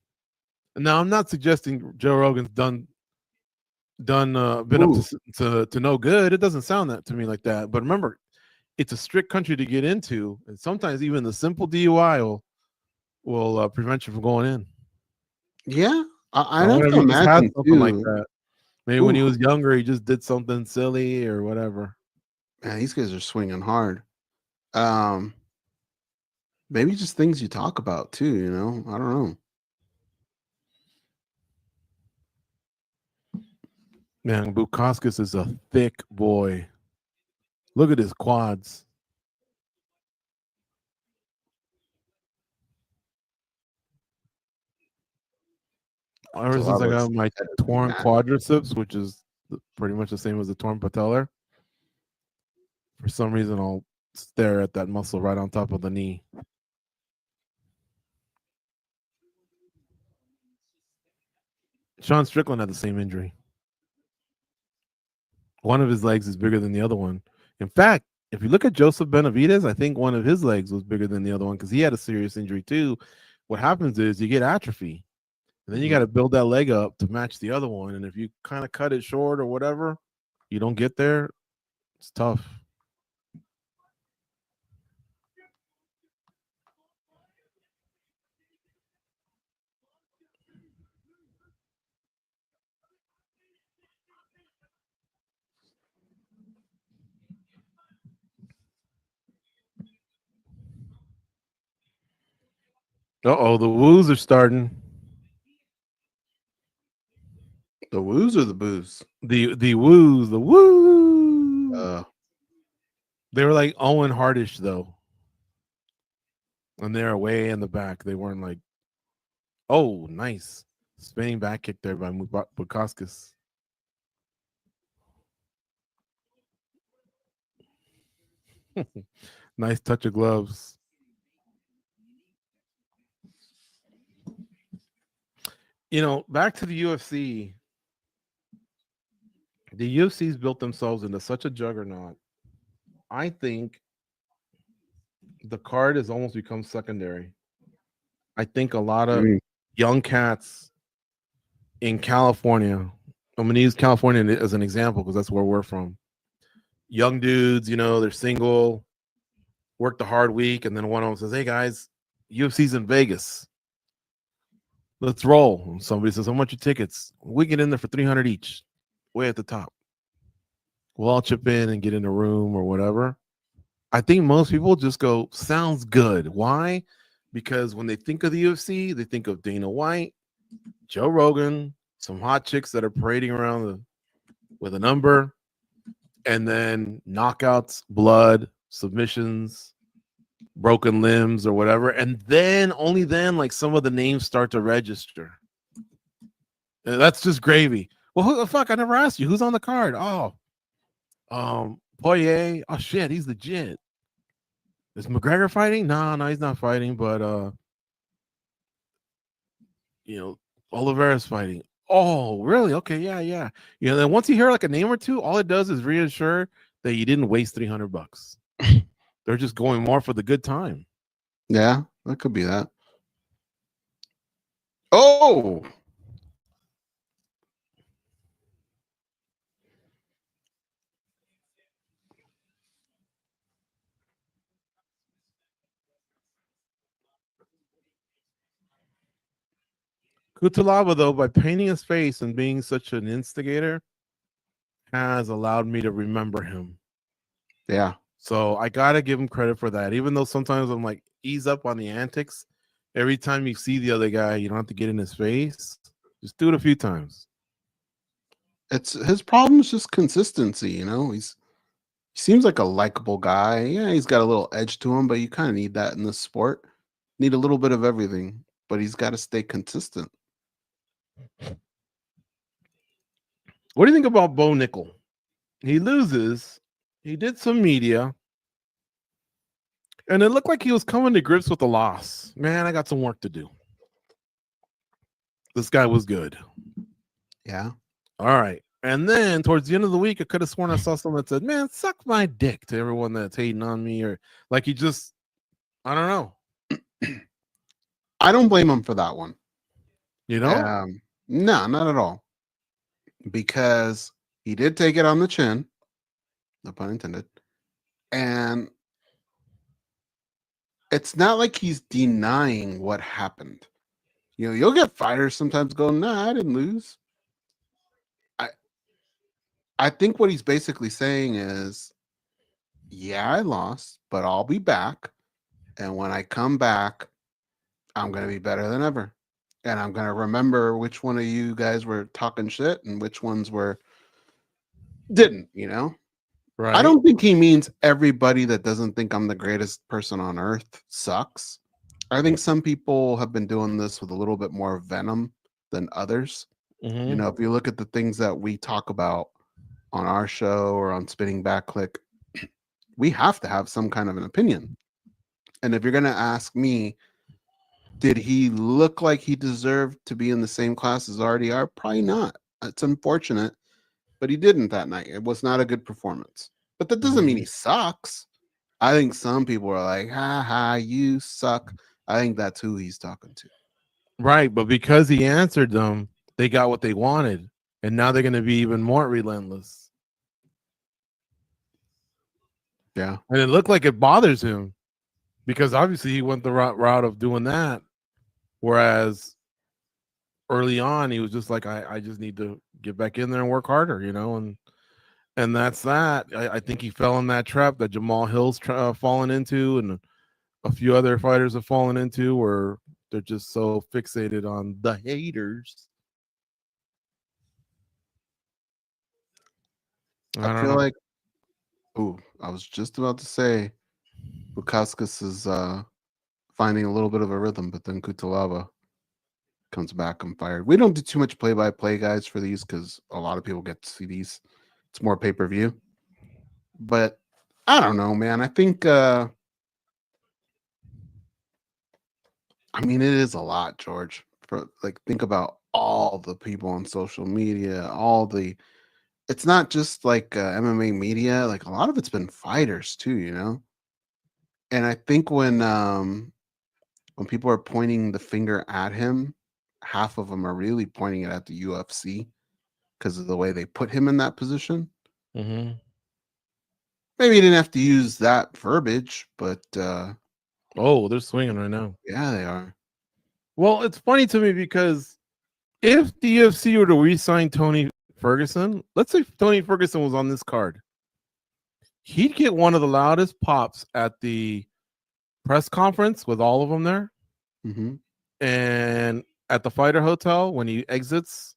Now, I'm not suggesting Joe Rogan's been up to no good. It doesn't sound that to me like that. But remember, it's a strict country to get into, and sometimes even the simple DUI will prevent you from going in. Yeah, I I have wonder if to he just had imagine something like too. that. Maybe when he was younger, he just did something silly or whatever. Man, these guys are swinging hard. Maybe just things you talk about too. You know, I don't know. Man, Bukauskas is a thick boy. Look at his quads. Ever since I got my torn quadriceps, which is pretty much the same as the torn patellar, for some reason I'll stare at that muscle right on top of the knee. Sean Strickland had the same injury. One of his legs is bigger than the other one. In fact, if you look at Joseph Benavidez, I think one of his legs was bigger than the other one because he had a serious injury too. What happens is you get atrophy, and then you got to build that leg up to match the other one. And if you kind of cut it short or whatever, you don't get there, it's tough. Uh-oh, the woos are starting. The woos or the booze? The woos, the woo. They were like Owen Hartish though. And they're way in the back. They weren't like, oh, nice. Spinning back kick there by Bukauskas. Nice touch of gloves. You know, back to the UFC. The UFC's built themselves into such a juggernaut. I think the card has almost become secondary. I think a lot of young cats in California, I'm going to use California as an example because that's where we're from. Young dudes, you know, they're single, work the hard week, and then one of them says, hey guys, UFC's in Vegas. Let's roll. And somebody says, how much your tickets? We get in there for 300 each, way at the top. We'll all chip in and get in a room or whatever. I think most people just go, sounds good. Why? Because when they think of the UFC, they think of Dana White, Joe Rogan, some hot chicks that are parading around with a number, and then knockouts, blood, submissions, broken limbs or whatever. And then, only then, like some of the names start to register. And that's just gravy. Well, who the fuck? I never asked you. Who's on the card? Oh, Poirier. Oh, shit, he's legit. Is McGregor fighting? No, he's not fighting, but you know, Oliveira's fighting. Oh, really? Okay, yeah. You know, then once you hear like a name or two, all it does is reassure that you didn't waste $300. They're just going more for the good time. Yeah, that could be that. Oh, Kutalaba, though, by painting his face and being such an instigator, has allowed me to remember him. Yeah. So I gotta give him credit for that. Even though sometimes I'm like, ease up on the antics. Every time you see the other guy, you don't have to get in his face. Just do it a few times. It's his problem is just consistency, you know. He seems like a likable guy. Yeah, he's got a little edge to him, but you kind of need that in this sport. Need a little bit of everything, but he's got to stay consistent. What do you think about Bo Nickel? He loses. He did some media, and it looked like he was coming to grips with the loss. Man, I got some work to do. This guy was good. Yeah. All right. And then towards the end of the week, I could have sworn I saw someone that said, man, suck my dick to everyone that's hating on me, or like he just, I don't know. I don't blame him for that one. You know? No, not at all. Because he did take it on the chin, no pun intended. And it's not like he's denying what happened. You know, you'll get fighters sometimes go, nah, I didn't lose. I think what he's basically saying is, yeah, I lost, but I'll be back. And when I come back, I'm going to be better than ever. And I'm going to remember which one of you guys were talking shit and which ones didn't, you know? Right. I don't think he means everybody that doesn't think I'm the greatest person on earth sucks. I think some people have been doing this with a little bit more venom than others. Mm-hmm. You know, if you look at the things that we talk about on our show or on Spinning Back Click, we have to have some kind of an opinion. And if you're going to ask me, did he look like he deserved to be in the same class as RDR? Probably not. It's unfortunate, but he didn't that night. It was not a good performance. But that doesn't mean he sucks. I think some people are like, ha ha, you suck. I think that's who he's talking to. Right, but because he answered them, they got what they wanted, and now they're going to be even more relentless. Yeah. And it looked like it bothers him because obviously he went the route of doing that, whereas early on he was just like, I just need to get back in there and work harder, you know, and that's that. I think he fell in that trap that Jamal Hill's fallen into, and a few other fighters have fallen into, where they're just so fixated on the haters. I feel like, I was just about to say Bukauskas is finding a little bit of a rhythm, but then Kutalaba comes back and fired. We don't do too much play-by-play, guys, for these because a lot of people get to see these. It's more pay-per-view. But I don't know, man. I think I mean, it is a lot, George. For like, think about all the people on social media, it's not just like MMA media, like a lot of it's been fighters too, you know? And I think when people are pointing the finger at him, half of them are really pointing it at the UFC because of the way they put him in that position. Mm-hmm. Maybe he didn't have to use that verbiage, but they're swinging right now. Yeah, they are. Well, it's funny to me because if the UFC were to re-sign Tony Ferguson, let's say Tony Ferguson was on this card, he'd get one of the loudest pops at the press conference with all of them there. Mm-hmm. And at the fighter hotel, when he exits,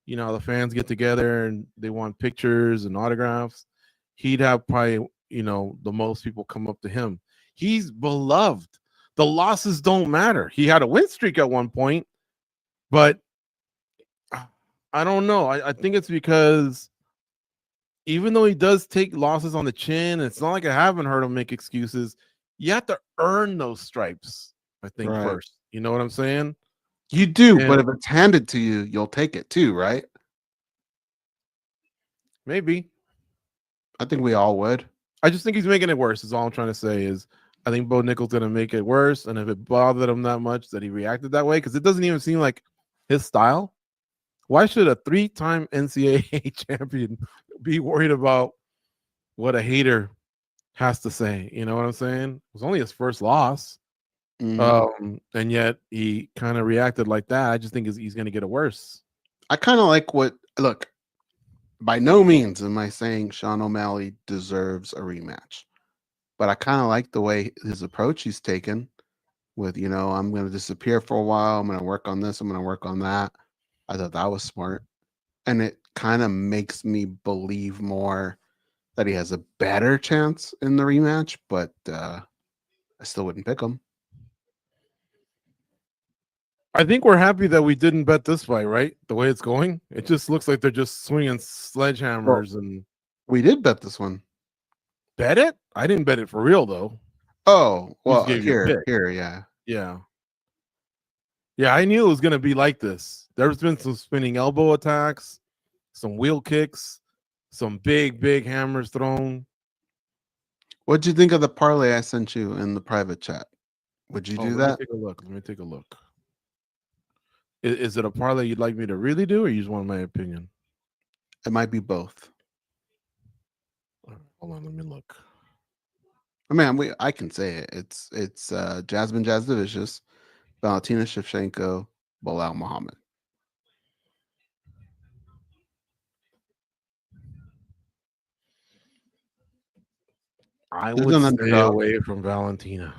you know, the fans get together and they want pictures and autographs. He'd have probably, you know, the most people come up to him. He's beloved. The losses don't matter. He had a win streak at one point, but I don't know. I think it's because even though he does take losses on the chin, it's not like I haven't heard him make excuses. You have to earn those stripes, I think, first. You know what I'm saying? You do, but if it's handed to you, you'll take it too, right? Maybe. I think we all would. I just think he's making it worse, is all I'm trying to say. Is I think Bo Nickel's going to make it worse, and if it bothered him that much that he reacted that way, because it doesn't even seem like his style. Why should a 3-time NCAA champion be worried about what a hater has to say? You know what I'm saying? It was only his first loss. And yet he kind of reacted like that. I just think he's going to get it worse. I kind of like look, by no means am I saying Sean O'Malley deserves a rematch, but I kind of like the way his approach he's taken with, you know, I'm going to disappear for a while. I'm going to work on this. I'm going to work on that. I thought that was smart. And it kind of makes me believe more that he has a better chance in the rematch, but I still wouldn't pick him. I think we're happy that we didn't bet this fight, right? The way it's going, it just looks like they're just swinging sledgehammers. And we did bet this one. Bet it? I didn't bet it for real though. Oh, well, here, yeah. Yeah, I knew it was going to be like this. There's been some spinning elbow attacks, some wheel kicks, some big hammers thrown. What'd you think of the parlay I sent you in the private chat? Would you do that? Let me take a look. Is it a parlay you'd like me to really do, or you just want my opinion? It might be both. Hold on, let me look. I mean, I can say it. It's Jasmine Jasudavicius, Valentina Shevchenko, Belal Muhammad. I There's would an stay underdog. away from Valentina.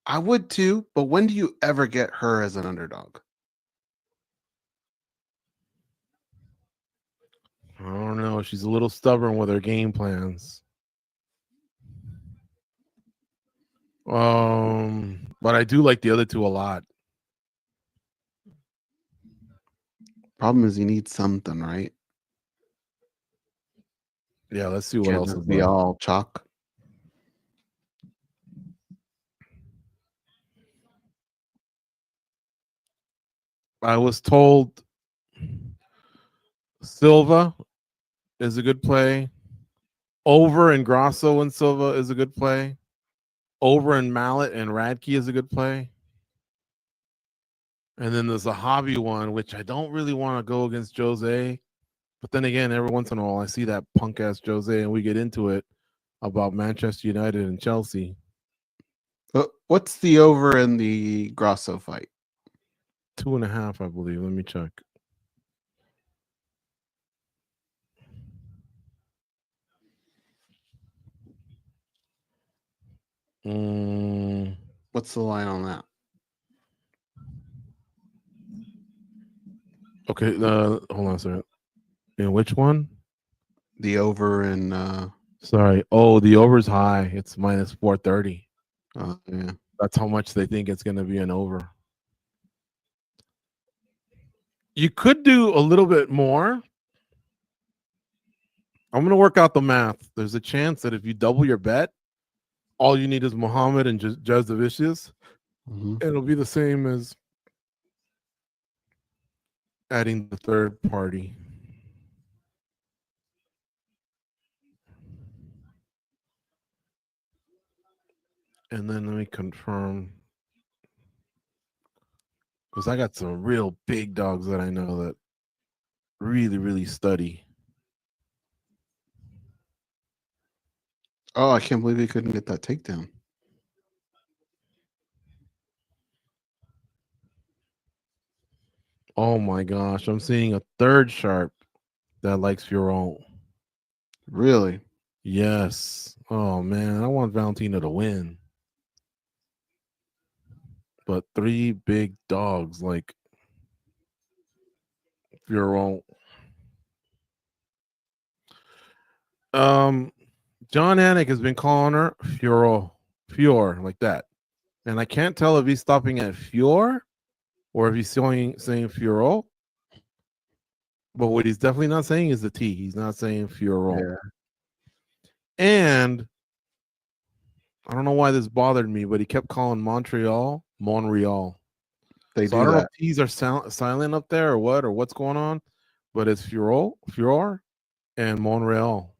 I would too, but when do you ever get her as an underdog? I don't know. She's a little stubborn with her game plans. But I do like the other two a lot. Problem is, you need something, right? Yeah, let's see what Can't else just is be left. all chalk. I was told Silva is a good play. Over and Grasso and Silva is a good play. Over and Malott and Radtke is a good play. And then there's a hobby one, which I don't really want to go against Jose. But then again, every once in a while, I see that punk ass Jose and we get into it about Manchester United and Chelsea. What's the over in the Grasso fight? 2.5, I believe. Let me check. What's the line on that? Okay, hold on a second. In which one? The over in Sorry. Oh, the over's high. It's minus 430. yeah. That's how much they think it's going to be an over. You could do a little bit more. I'm going to work out the math. There's a chance that if you double your bet, all you need is Muhammad and Jasudavicius. It'll be the same as adding the third party. And then let me confirm. Because I got some real big dogs that I know that really, really study. Oh, I can't believe he couldn't get that takedown. Oh my gosh, I'm seeing a third sharp that likes Fiorot. Really? Yes. Oh man, I want Valentina to win. But 3 big dogs like Fiorot. John Anik has been calling her Fior, like that. And I can't tell if he's stopping at Fior or if he's saying Fiorot. But what he's definitely not saying is the T. He's not saying Fiorot. Yeah. And I don't know why this bothered me, but he kept calling Montreal. They So do I don't know that. if T's are silent up there or what's going on, but it's Fior, and Montreal.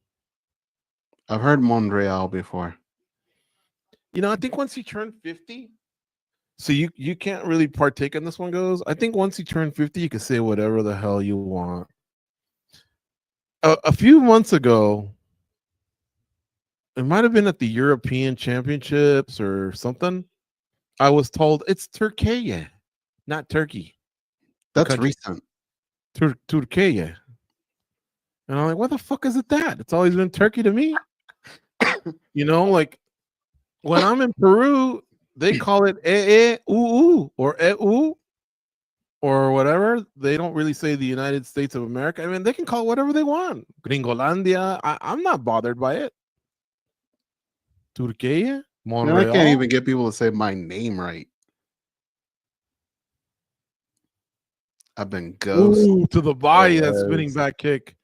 I've heard Montreal before. You know, I think once you turn 50, so you can't really partake in this one goes. I think once you turn 50, you can say whatever the hell you want. A few months ago, it might have been at the European Championships or something. I was told it's Turkey, not Turkey. That's recent. Turkey. And I'm like, what the fuck is it that? It's always been Turkey to me. You know, like when I'm in Peru, they call it ooh or ooh or whatever. They don't really say the United States of America. I mean, they can call it whatever they want. Gringolandia. I'm not bothered by it. Turkey, Montreal. I can't even get people to say my name right. I've been ghosted. Ooh, to the body, that spinning back kick.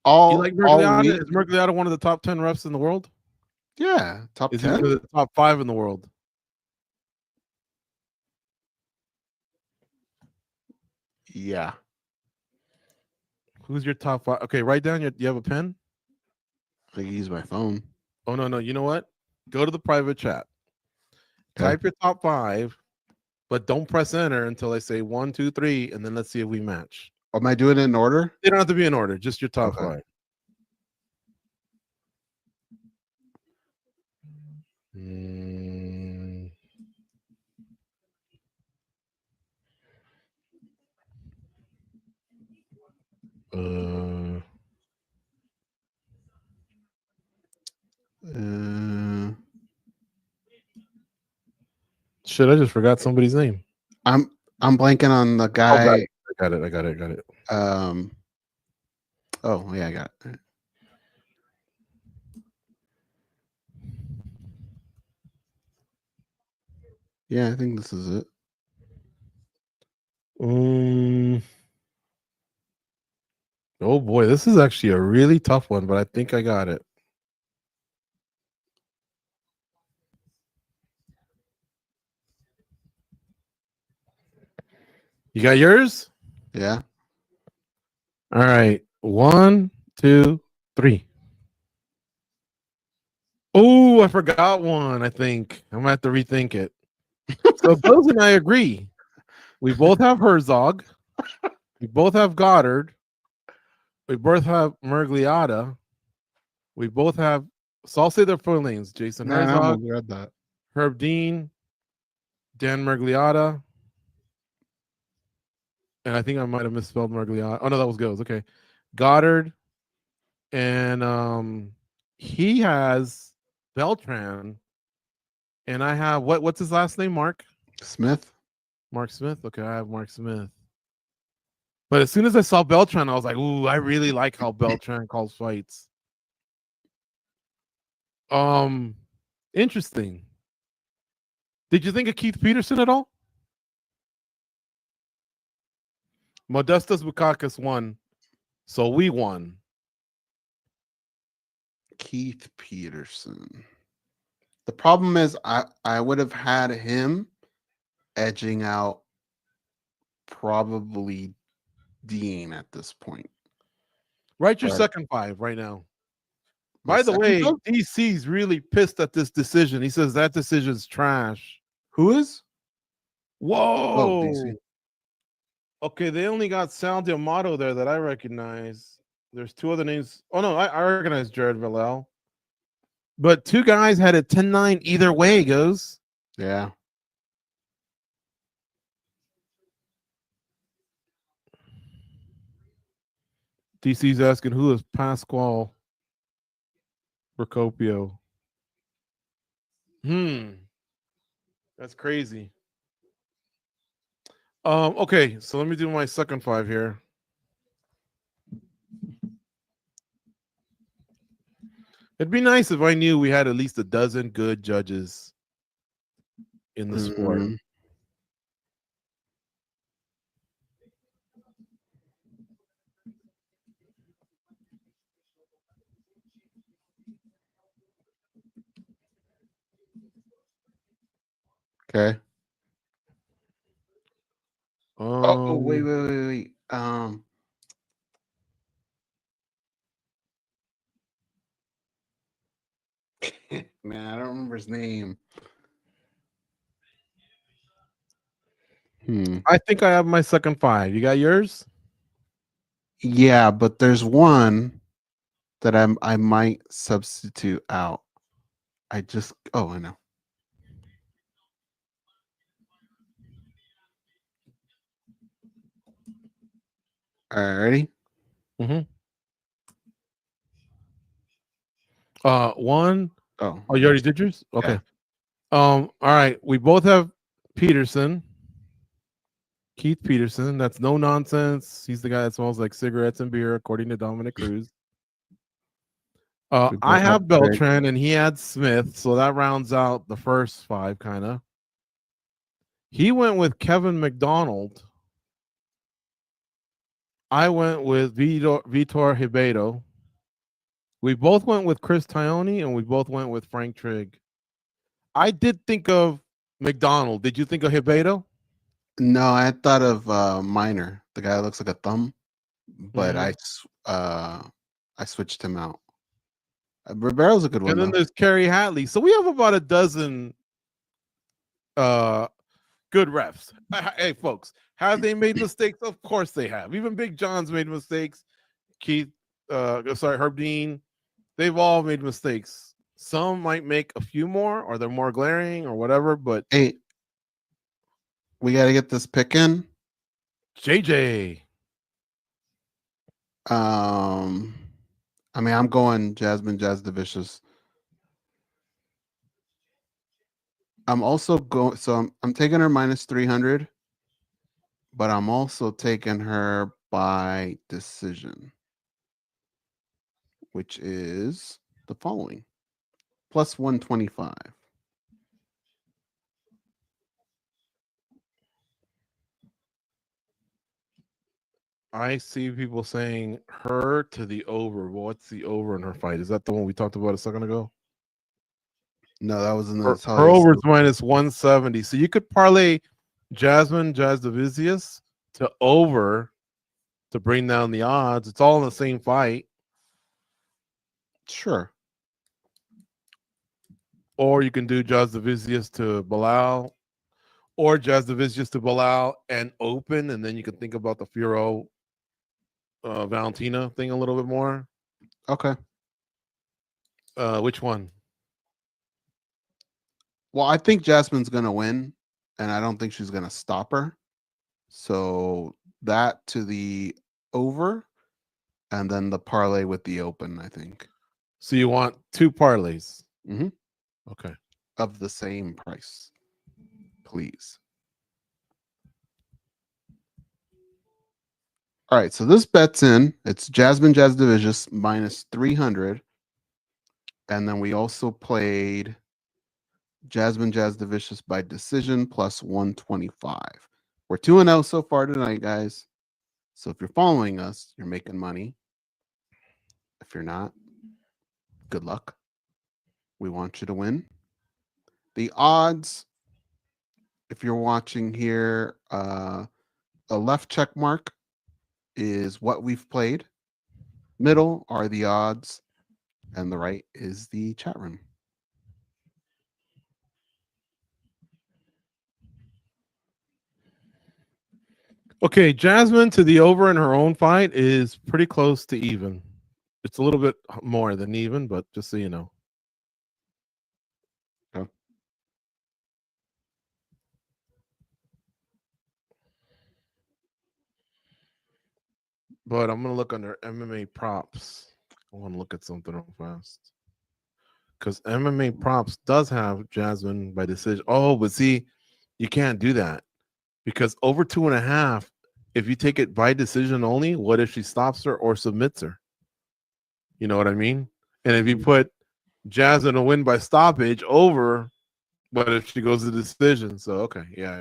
You like Mergliata? Is Mergliata one of the top 10 refs in the world? Yeah, top 10. Is he one of the top 5 in the world? Yeah. Who's your top 5? Okay, write down you have a pen? I can use my phone. Oh no, you know what? Go to the private chat. Okay. Type your top 5 but don't press enter until I say 1, 2, 3, and then let's see if we match. Am I doing it in order? They don't have to be in order, just your top Okay. 5. Mm. Shit, I just forgot somebody's name. I'm blanking on the guy. I got it. Oh yeah, I got it. Yeah, I think this is it. Oh boy, this is actually a really tough one, but I think I got it. You got yours? Yeah. All right. 1, 2, 3. Oh, I forgot one. I think I'm gonna have to rethink it. So Goze and I agree. We both have Herzog. We both have Goddard. We both have Mergliata. We both have. So I'll say their full names: Jason Herzog, read that. Herb Dean, Dan Mergliata. And I think I might have misspelled Mergliata. Oh no, that was Goze. Okay, Goddard, and he has Beltran, and I have what's his last name? Mark Smith. Mark Smith. Okay, I have Mark Smith. But as soon as I saw Beltran, I was like, "Ooh, I really like how Beltran calls fights." Interesting. Did you think of Keith Peterson at all? Modestas Bukakis won, so we won. Keith Peterson. The problem is I would have had him edging out probably Dean at this point. Write your second 5 right now. My By the way, second DC's really pissed at this decision. He says that decision's trash. Who is? Whoa. Oh, DC. Okay, they only got Sal D'Amato there that I recognize. There's 2 other names. Oh, no, I recognize Jared Villel. But 2 guys had a 10-9 either way, Goze. Yeah. DC's asking, who is Pasquale Procopio? That's crazy. Okay, so let me do my second 5 here. It'd be nice if I knew we had at least a dozen good judges in the sport. Okay. Wait. Man, I don't remember his name. I think I have my second 5. You got yours? Yeah, but there's one that I might substitute out. I know. All right, ready? One. Oh, you already did yours? Okay. Yeah. All right. We both have Peterson. Keith Peterson. That's no nonsense. He's the guy that smells like cigarettes and beer, according to Dominic Cruz. I have Beltran, and he had Smith, so that rounds out the first 5, kind of. He went with Kevin McDonald. I went with Vitor Ribeiro. We both went with Chris Tione, and we both went with Frank Trigg. I did think of McDonald. Did you think of Ribeiro? No, I thought of Minor, the guy that looks like a thumb, but I switched him out. Ribeiro's a good one. And then there's Kerry Hatley. So we have about a dozen good refs. Hey, folks, have they made mistakes? Of course they have. Even Big John's made mistakes. Keith, Herb Dean, they've all made mistakes. Some might make a few more, or they're more glaring, or whatever. But hey, we got to get this pick in. JJ. I mean, I'm going Jasudavicius. I'm also going, so I'm taking her minus 300, but I'm also taking her by decision, which is the following: plus 125. I see people saying her to the over. Well, what's the over in her fight? Is that the one we talked about a second ago? No, that was in the Her over is minus 170. So you could parlay Jasudavicius to over to bring down the odds. It's all in the same fight. Sure. Or you can do Jasudavicius to Belal, or Jasudavicius to Belal and open, and then you can think about the Fiorot Valentina thing a little bit more. Okay. Which one? Well, I think Jasmine's going to win, and I don't think she's going to stop her. So that to the over, and then the parlay with the open, I think. So you want two parlays? Mm-hmm. Okay. Of the same price, please. All right, so this bet's in. It's Jasudavicius minus 300. And then we also played Jasudavicius by decision plus 125. We're 2-0 so far tonight, guys. So if you're following us, you're making money. If you're not, good luck. We want you to win. The odds, if you're watching here, a left check mark is what we've played. Middle are the odds, and the right is the chat room. Okay, Jasmine to the over in her own fight is pretty close to even. It's a little bit more than even, but just so you know. Okay. But I'm going to look under MMA props. I want to look at something real fast. Because MMA props does have Jasmine by decision. Oh, but see, you can't do that. Because over 2.5, if you take it by decision only, what if she stops her or submits her? You know what I mean? And if you put Jasmine to win by stoppage over, but if she goes to decision, so okay, yeah,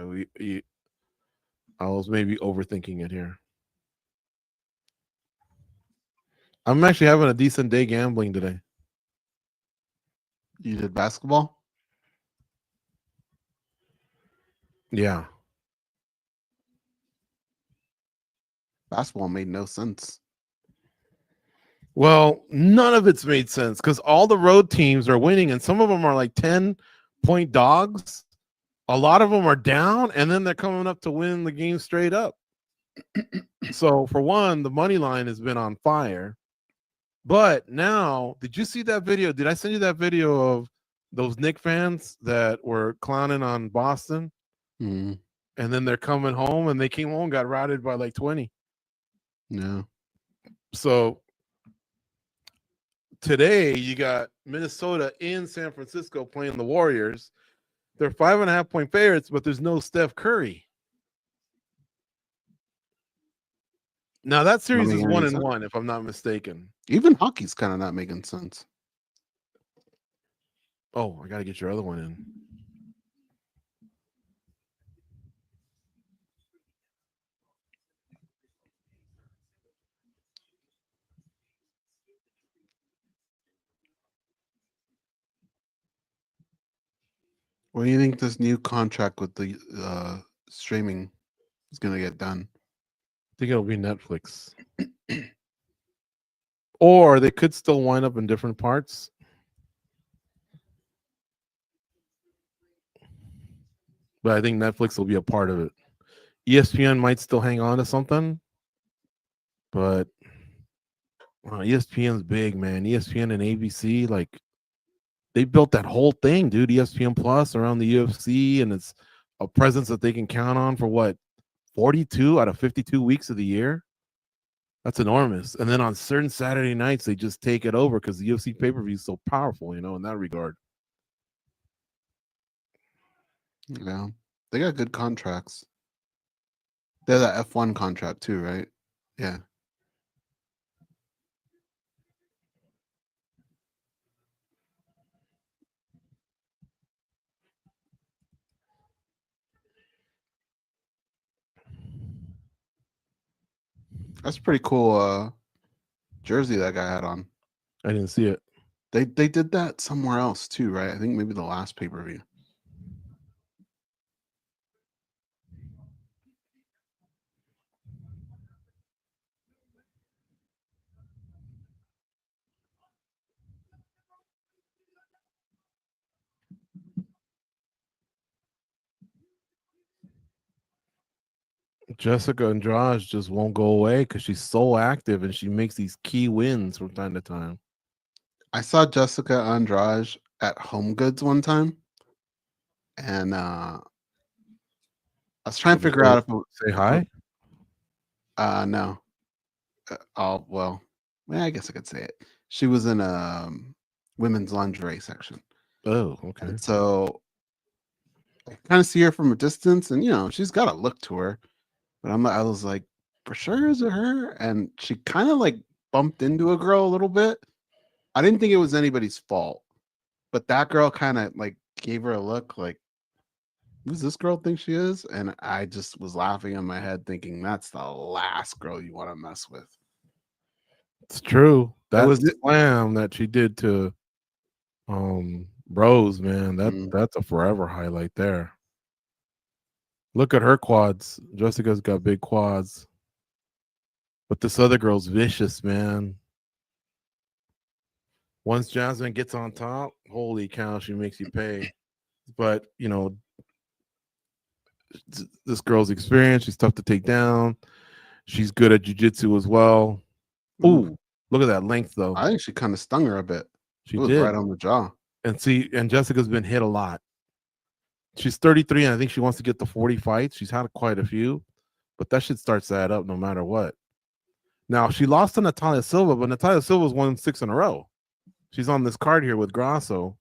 I was maybe overthinking it here. I'm actually having a decent day gambling today. You did basketball? Yeah. Basketball made no sense. Well, none of it's made sense because all the road teams are winning, and some of them are like 10-point dogs. A lot of them are down, and then they're coming up to win the game straight up. So, for one, the money line has been on fire. But now, did you see that video? Did I send you that video of those Knicks fans that were clowning on Boston? Mm. And then they're coming home, and they came home, got routed by like 20. No. So today you got Minnesota in San Francisco playing the Warriors. They're 5.5-point favorites, but there's no Steph Curry. Now that series is 1-1, if I'm not mistaken. Even hockey's kind of not making sense. Oh, I got to get your other one in. What do you think this new contract with the streaming is going to get done? I think it'll be Netflix. Or they could still wind up in different parts. but I think Netflix will be a part of it. ESPN might still hang on to something, but ESPN's big, man. ESPN and ABC, like they built that whole thing, dude. ESPN Plus around the UFC, and it's a presence that they can count on for what 42 out of 52 weeks of the year. That's enormous. And then on certain Saturday nights, they just take it over because the UFC pay-per-view is so powerful, in that regard. Yeah, they got good contracts. They have that F1 contract too, right? Yeah. That's pretty cool jersey that guy had on. I didn't see it. They did that somewhere else too, right? I think maybe the last pay-per-view. Jessica Andrade just won't go away because she's so active and she makes these key wins from time to time. I saw Jessica Andrade at Home Goods one time, and I was trying to figure out if say hi. No. Well, I guess I could say it. She was in a women's lingerie section. Oh, okay. And so I kind of see her from a distance, and she's got a look to her. But I was like, for sure, is it her? And she kind of like bumped into a girl a little bit. I didn't think it was anybody's fault, but that girl kind of like gave her a look like, who's this girl think she is? And I just was laughing in my head thinking that's the last girl you want to mess with. It's true. That was the slam that she did to Rose, man. That's a forever highlight there. Look at her quads. Jessica's got big quads. But this other girl's vicious, man. Once Jasmine gets on top, holy cow, she makes you pay. But, this girl's experienced. She's tough to take down. She's good at jiu-jitsu as well. Ooh, look at that length, though. I think she kind of stung her a bit. She was did. Right on the jaw. And Jessica's been hit a lot. She's 33, and I think she wants to get to 40 fights. She's had quite a few, but that shit starts to add up no matter what. Now, she lost to Natalia Silva, but Natalia Silva's won 6 in a row. She's on this card here with Grasso.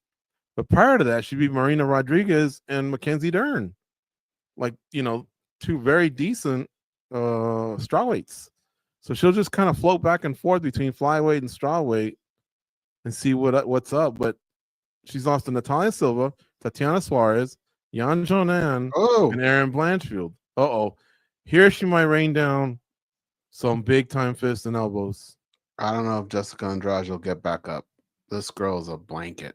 But prior to that, she beat Marina Rodriguez and Mackenzie Dern. Like, 2 very decent strawweights. So she'll just kind of float back and forth between flyweight and strawweight and see what's up. But she's lost to Natalia Silva, Tatiana Suarez, Yan Jonan, and Erin Blanchfield. Here she might rain down some big time fists and elbows. I don't know if Jessica Andrade will get back up. This girl is a blanket.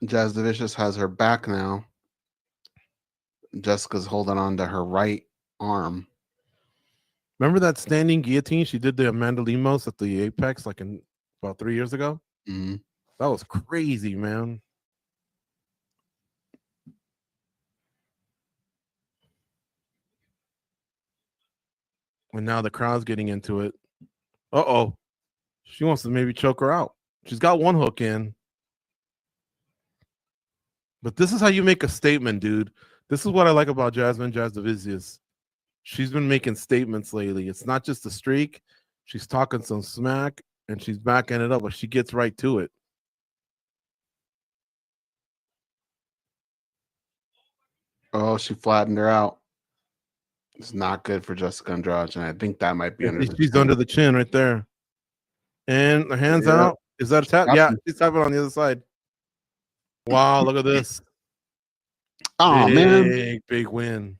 Jasudavicius has her back now. Jessica's holding on to her right arm. Remember that standing guillotine she did to Amanda Lemos at the Apex like about 3 years ago? Mm-hmm. That was crazy, man. And now the crowd's getting into it. She wants to maybe choke her out. She's got one hook in. But this is how you make a statement, dude. This is what I like about Jasudavicius. She's been making statements lately. It's not just a streak. She's talking some smack, and she's backing it up, but she gets right to it. Oh, she flattened her out. It's not good for Jessica Andrade, and I think that might be under the She's under the chin right there. And her hands out. Is that a tap? Yeah, she's tapping on the other side. Wow, look at this. Oh, man. Big win.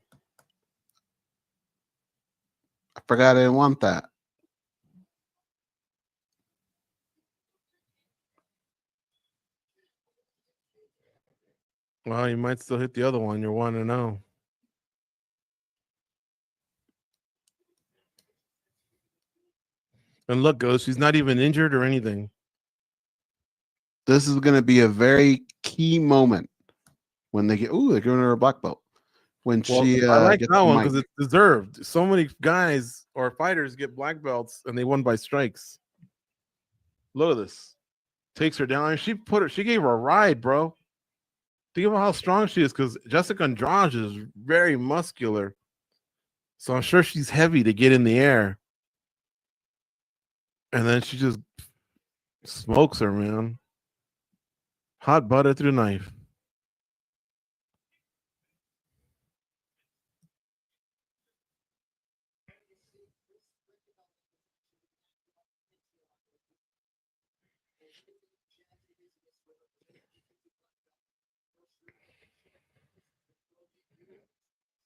I forgot I didn't want that. Well, you might still hit the other one. You're 1-0. And look, Goze, she's not even injured or anything. This is going to be a very key moment when they get. Ooh, they're giving her a black belt. When she I like gets that the one mic. because it's deserved. So many guys or fighters get black belts and they won by strikes. Look at this. Takes her down. She gave her a ride, bro. Think about how strong she is because Jessica Andrade is very muscular. So I'm sure she's heavy to get in the air. And then she just smokes her, man. Hot butter through the knife.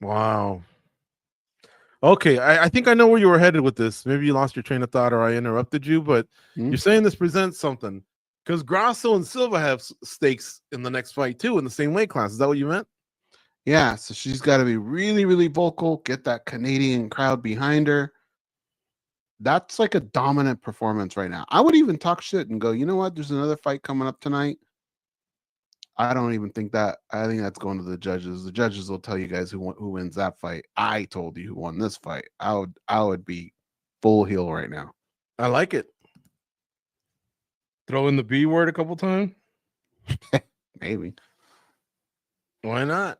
Wow. Okay, I think I know where you were headed with this. Maybe you lost your train of thought or I interrupted you, but you're saying this presents something because Grasso and Silva have stakes in the next fight too in the same weight class. Is that what you meant? Yeah, so she's got to be really, really vocal, get that Canadian crowd behind her. That's like a dominant performance right now. I would even talk shit and go, you know what? There's another fight coming up tonight. I don't even think that. I think that's going to the judges. The judges will tell you guys who wins that fight. I told you who won this fight. I would be full heel right now. I like it. Throw in the B word a couple times. Maybe. Why not?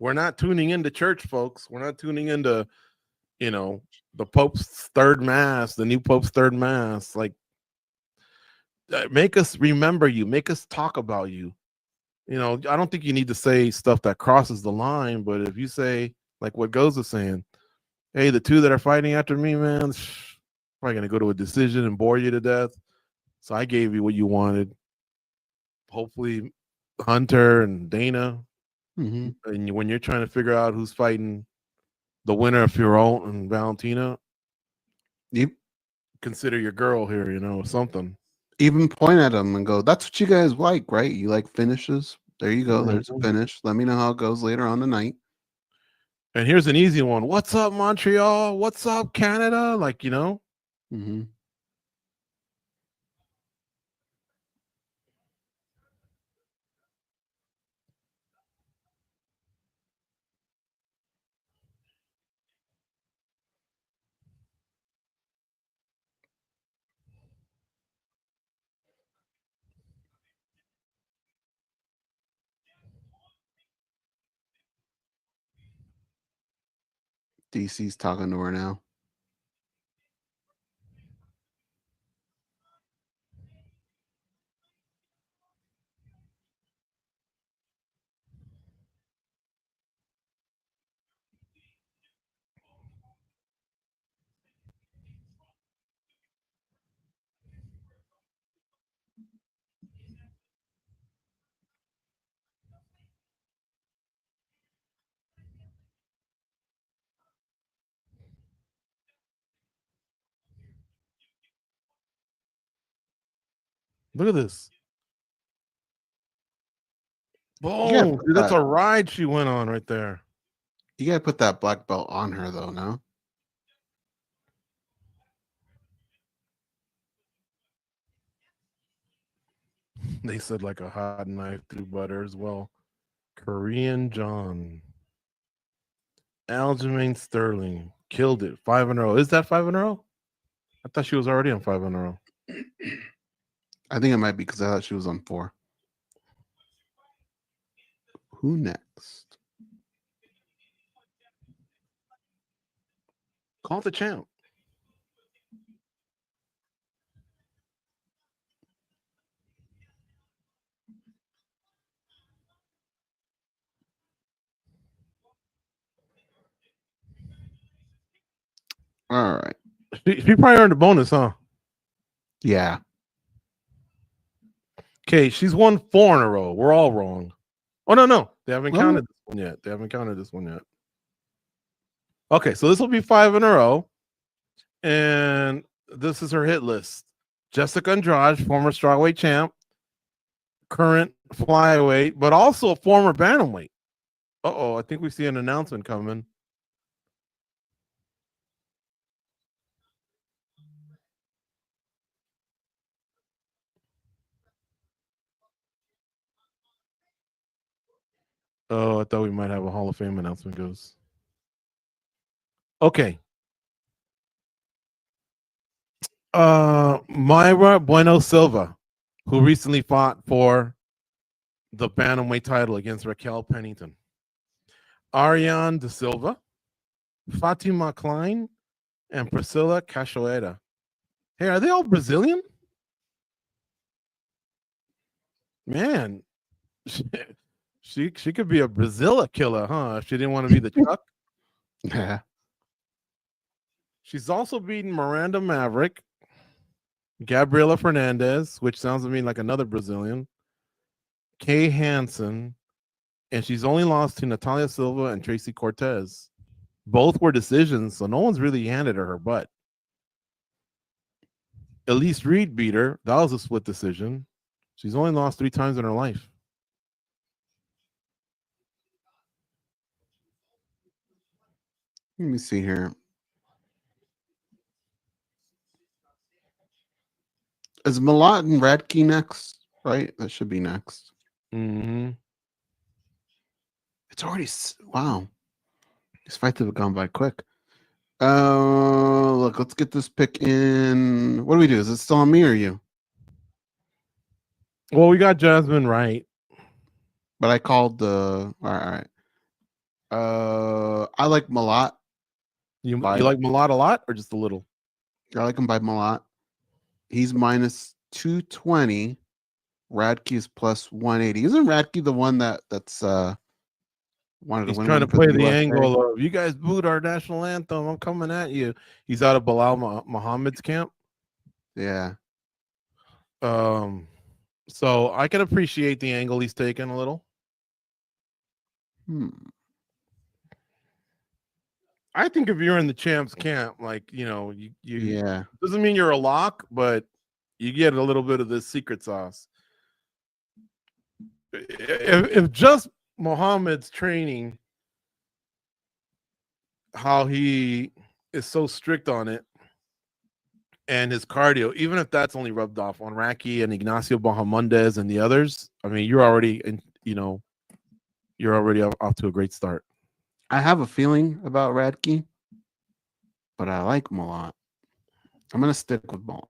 We're not tuning into church, folks. We're not tuning into, the Pope's third mass, the new Pope's third mass. Like, make us remember you. Make us talk about you. I don't think you need to say stuff that crosses the line, but if you say, like what Goze is saying, hey, the two that are fighting after me, man, probably going to go to a decision and bore you to death. So I gave you what you wanted. Hopefully Hunter and Dana. Mm-hmm. And when you're trying to figure out who's fighting the winner of Fiorot and Valentina, Yep. consider your girl here, something. Even point at them and go, that's what you guys like, right? You like finishes. There you go. Mm-hmm. There's a finish. Let me know how it goes later on tonight. And here's an easy one. What's up, Montreal? What's up, Canada? Like, Mm-hmm. DC's talking to her now. look at this. Boom. Dude, that's a ride she went on right there. You gotta put that black belt on her though, no? They said like a hot knife through butter as well. Korean John. Aljamain Sterling killed it. 5-0. Is that 5-0? I thought she was already on 5-0. I think it might be because I thought she was on 4. Who next? Call the champ. All right. She probably earned a bonus, huh? Yeah. Okay, she's won 4 in a row. We're all wrong. Oh, no. They haven't counted this one yet. Okay, so this will be 5 in a row. And this is her hit list. Jessica Andrade, former strawweight champ, current flyweight, but also a former bantamweight. I think we see an announcement coming. Oh, I thought we might have a Hall of Fame announcement, Goes. Okay. Myra Bueno Silva, who recently fought for the bantamweight title against Raquel Pennington. Ariane De Silva, Fatima Klein, and Priscilla Cachoeira. Hey, are they all Brazilian? Man, she could be a Brazilla killer, huh? If she didn't want to be the Chuck. Yeah. She's also beaten Miranda Maverick, Gabriela Fernandez, which sounds to me like another Brazilian, Kay Hansen, and she's only lost to Natalia Silva and Tracy Cortez. Both were decisions, so no one's really handed her butt. Elise Reed beat her. That was a split decision. She's only lost 3 times in her life. Let me see here. Is Malott and Radtke next? Right? That should be next. Mm-hmm. It's already... Wow. These fights have gone by quick. Look, let's get this pick in. What do we do? Is it still on me or you? Well, we got Jasmine right. But I called the... All right. I like Malott. You like Malott a lot or just a little? I like him by Malott. He's minus 220. Radtke is plus 180. Isn't Radtke the one that's wanted He's to win? trying to play the USA? angle of, you guys booed our national anthem, I'm coming at you. He's out of Belal Muhammad's camp. Yeah. So I can appreciate the angle he's taken a little. I think if you're in the champs camp, like, you yeah, doesn't mean you're a lock, but you get a little bit of this secret sauce. If just Muhammad's training, how he is so strict on it, and his cardio, even if that's only rubbed off on Raki and Ignacio Bahamondes and the others, I mean, you're already off to a great start. I have a feeling about Radtke, but I like Malott. I'm going to stick with Malott.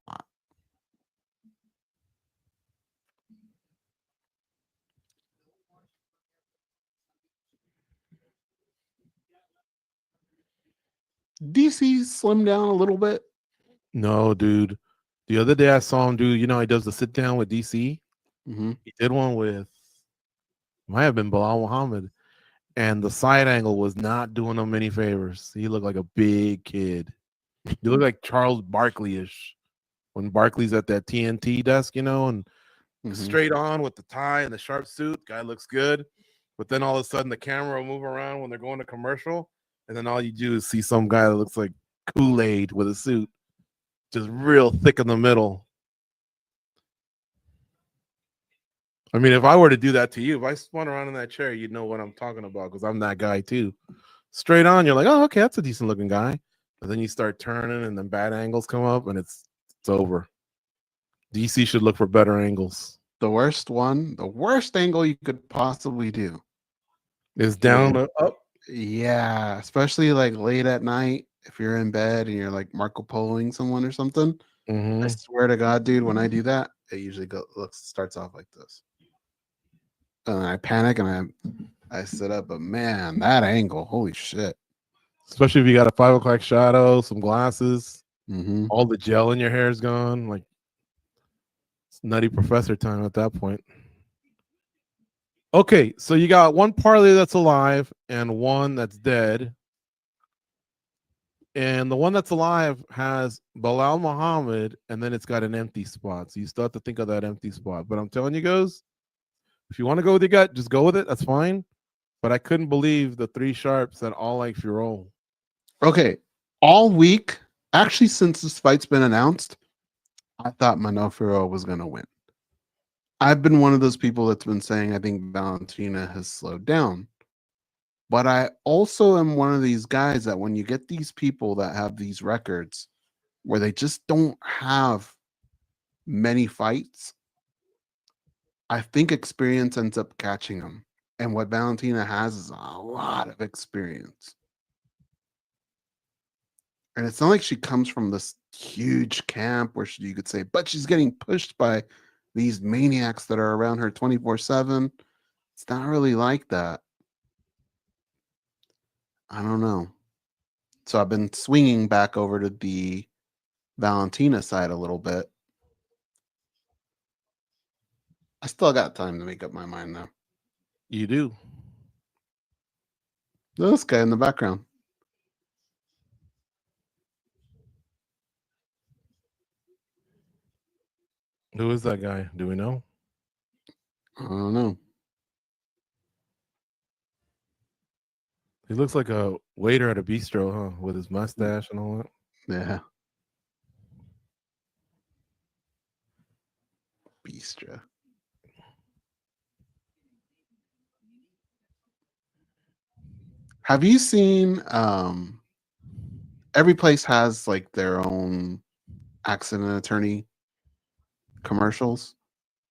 DC slimmed down a little bit. No, dude. The other day I saw him do, he does the sit down with DC. Mm-hmm. He did one with, might have been Belal Muhammad, and the side angle was not doing him any favors. He looked like a big kid. He looked like Charles Barkley-ish when Barkley's at that TNT desk, and straight on with the tie and the sharp suit. Guy looks good. But then all of a sudden the camera will move around when they're going to commercial, and then all you do is see some guy that looks like Kool-Aid with a suit, just real thick in the middle. I mean, if I were to do that to you, if I spun around in that chair, you'd know what I'm talking about because I'm that guy too. Straight on, you're like, oh, okay, that's a decent looking guy. But then you start turning and then bad angles come up and it's over. DC should look for better angles. The worst angle you could possibly do is down to up. Yeah, especially like late at night if you're in bed and you're like Marco Poloing someone or something. Mm-hmm. I swear to God, dude, when I do that, it usually starts off like this. And I panic and I sit up, but man, that angle, holy shit. Especially if you got a 5 o'clock shadow, some glasses, mm-hmm. all the gel in your hair is gone. Like, it's nutty professor time at that point. Okay, so you got one parlay that's alive and one that's dead. And the one that's alive has Belal Muhammad, and then it's got an empty spot. So you still have to think of that empty spot. But I'm telling you guys, if you want to go with your gut, just go with it. That's fine. But I couldn't believe the 3 sharps that all like Fiorot. Okay, all week, actually, since this fight's been announced, I thought Manon Fiorot was going to win. I've been one of those people that's been saying I think Valentina has slowed down. But I also am one of these guys that when you get these people that have these records where they just don't have many fights, I think experience ends up catching them. And what Valentina has is a lot of experience. And it's not like she comes from this huge camp where you could say, but she's getting pushed by these maniacs that are around her 24/7. It's not really like that. I don't know. So I've been swinging back over to the Valentina side a little bit. I still got time to make up my mind, though. You do. This guy in the background. Who is that guy? Do we know? I don't know. He looks like a waiter at a bistro, huh? With his mustache and all that. Yeah. Bistro. Have you seen every place has like their own accident attorney commercials,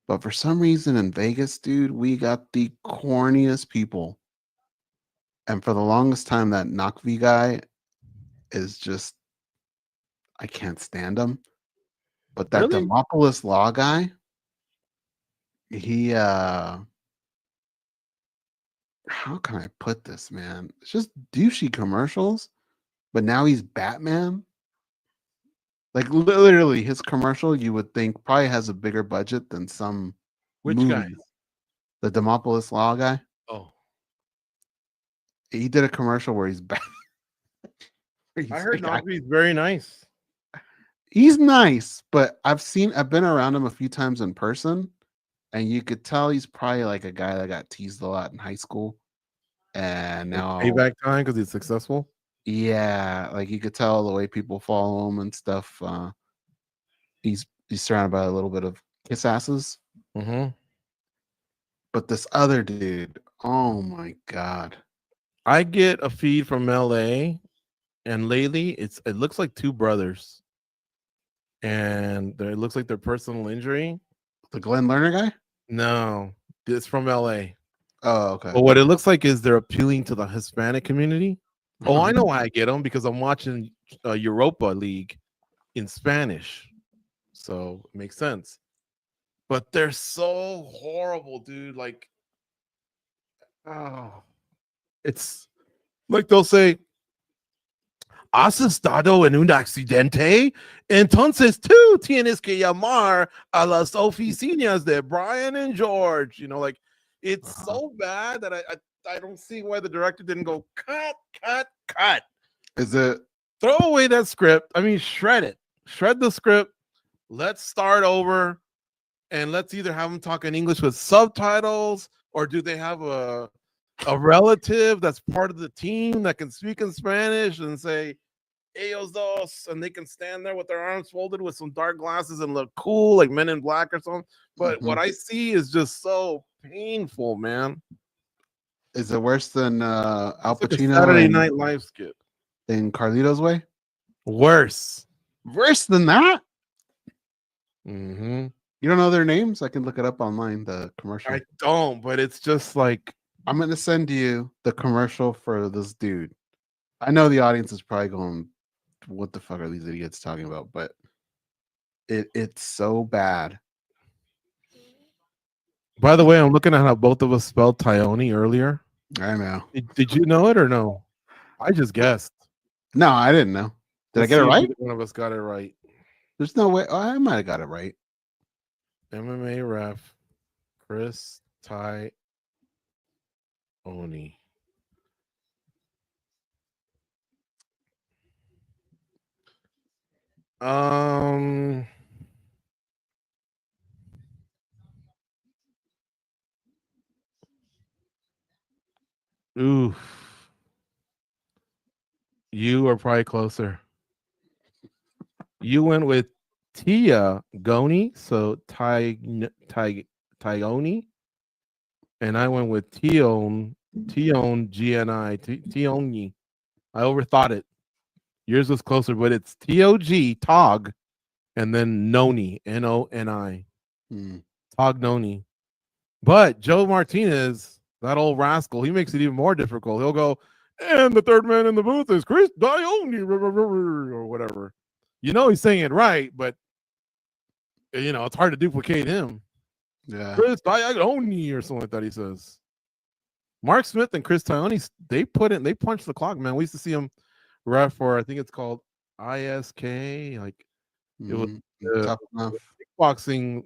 but for some reason in Vegas, dude, we got the corniest people. And for the longest time, that Nakvi guy is just, I can't stand him. But that Really? Demopolis Law guy, he how can I put this, man? It's just douchey commercials, but now he's Batman. Like literally, his commercial you would think probably has a bigger budget than some Which movies. guy? The Demopolis Law guy. Oh, He did a commercial where he's back. I heard Nakvi's very nice. He's nice, but I've been around him a few times in person, and you could tell he's probably like a guy that got teased a lot in high school, and now Payback time because he's successful. yeah, like you could tell the way people follow him and stuff. He's surrounded by a little bit of kiss asses. Mm-hmm. But this other dude, oh my god! I get a feed from LA, and lately it looks like two brothers, and it looks like their personal injury. The Glenn Lerner guy? No, it's from LA. Oh, okay. But what it looks like is they're appealing to the Hispanic community. Oh, I know why I get them, because I'm watching Europa League in Spanish, so it makes sense. But they're so horrible, dude. Like, oh, it's like they'll say, "Has estado en un accidente, entonces tú tienes que llamar a las oficinas de Brian and George." You know, like it's so bad that I don't see why the director didn't go cut. Is it? Throw away that script. I mean, shred it. Shred the script. Let's start over, and let's either have them talk in English with subtitles, or do they have a relative that's part of the team that can speak in Spanish and say "Ellos dos," and they can stand there with their arms folded with some dark glasses and look cool like Men in Black or something. But what I see is just so painful, man. Is it worse than Al Pacino? Like Saturday Night Live skit. In Carlito's Way? Worse. Worse than that? Mm-hmm. You don't know their names? I can look it up online, the commercial. I don't, but it's just like, I'm going to send you the commercial for this dude. I know the audience is probably going, what the fuck are these idiots talking about? But it's so bad. By the way, I'm looking at how both of us spelled Tyone earlier. I know. Did you know it or no? I just guessed. No, I didn't know. Did I get it right? One of us got it right. There's no way. Oh, I might have got it right. MMA ref Chris Tyone. Oof. You are probably closer. You went with Tia Goni, so Tyone, and I went with Tion GNI, Tioni. I overthought it. Yours was closer, but it's Tog, and then Noni, Noni, Tog Noni. But Joe Martinez That old rascal, he makes it even more difficult. He'll go, and the third man in the booth is Chris Dione or whatever. You know he's saying it right, but you know it's hard to duplicate him. Yeah. Chris Dione or something like that. He says. Mark Smith and Chris Dione, they punched the clock, man. We used to see him ref for, I think it's called ISK, like it was Tough enough. kickboxing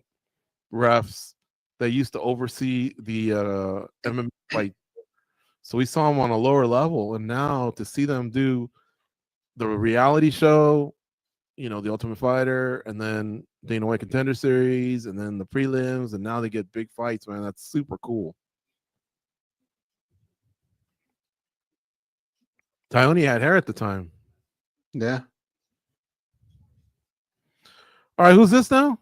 refs that used to oversee the MMA fight. So we saw him on a lower level, and now to see them do the reality show, you know, the Ultimate Fighter, and then Dana White Contender Series, and then the prelims, and now they get big fights, man. That's super cool. Dione had hair at the time. Yeah. All right, who's this now?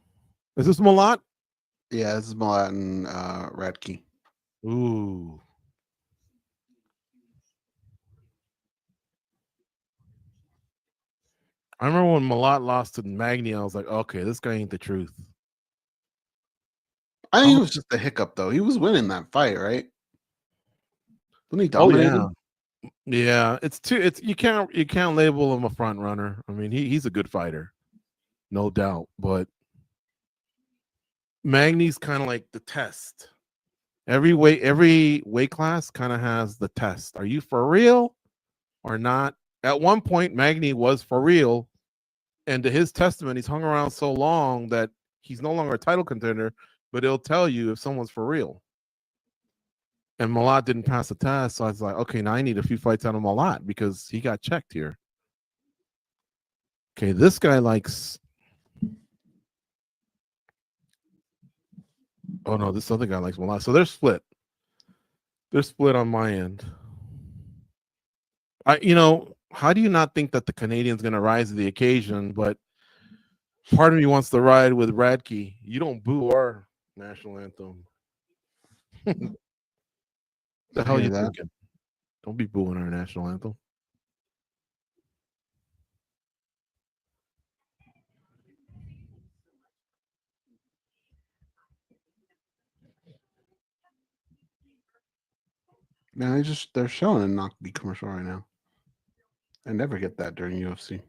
Is this Malott? Yeah, this is Malott and Radtke. Ooh. I remember when Malott lost to Magny, I was like, okay, this guy ain't the truth. I think it was just a hiccup, though. He was winning that fight, right? Wasn't he Oh dominating? yeah. It's you can't label him a front runner. I mean, he's a good fighter, no doubt. But Magny's kind of like the test. Every weight class kind of has the test. Are you for real or not? At one point, Magny was for real, and to his testament, he's hung around so long that he's no longer a title contender, but he'll tell you if someone's for real. And Malott didn't pass the test, so I was like, okay, now I need a few fights out of Malott because he got checked here. Okay, this guy likes. Oh no, this other guy likes Malott. So they're split. They're split on my end. How do you not think that the Canadian's going to rise to the occasion? But part of me wants to ride with Radtke. You don't boo our national anthem. The hell you thinking? Don't be booing our national anthem. Man, they're showing a not be commercial right now. I never get that during UFC.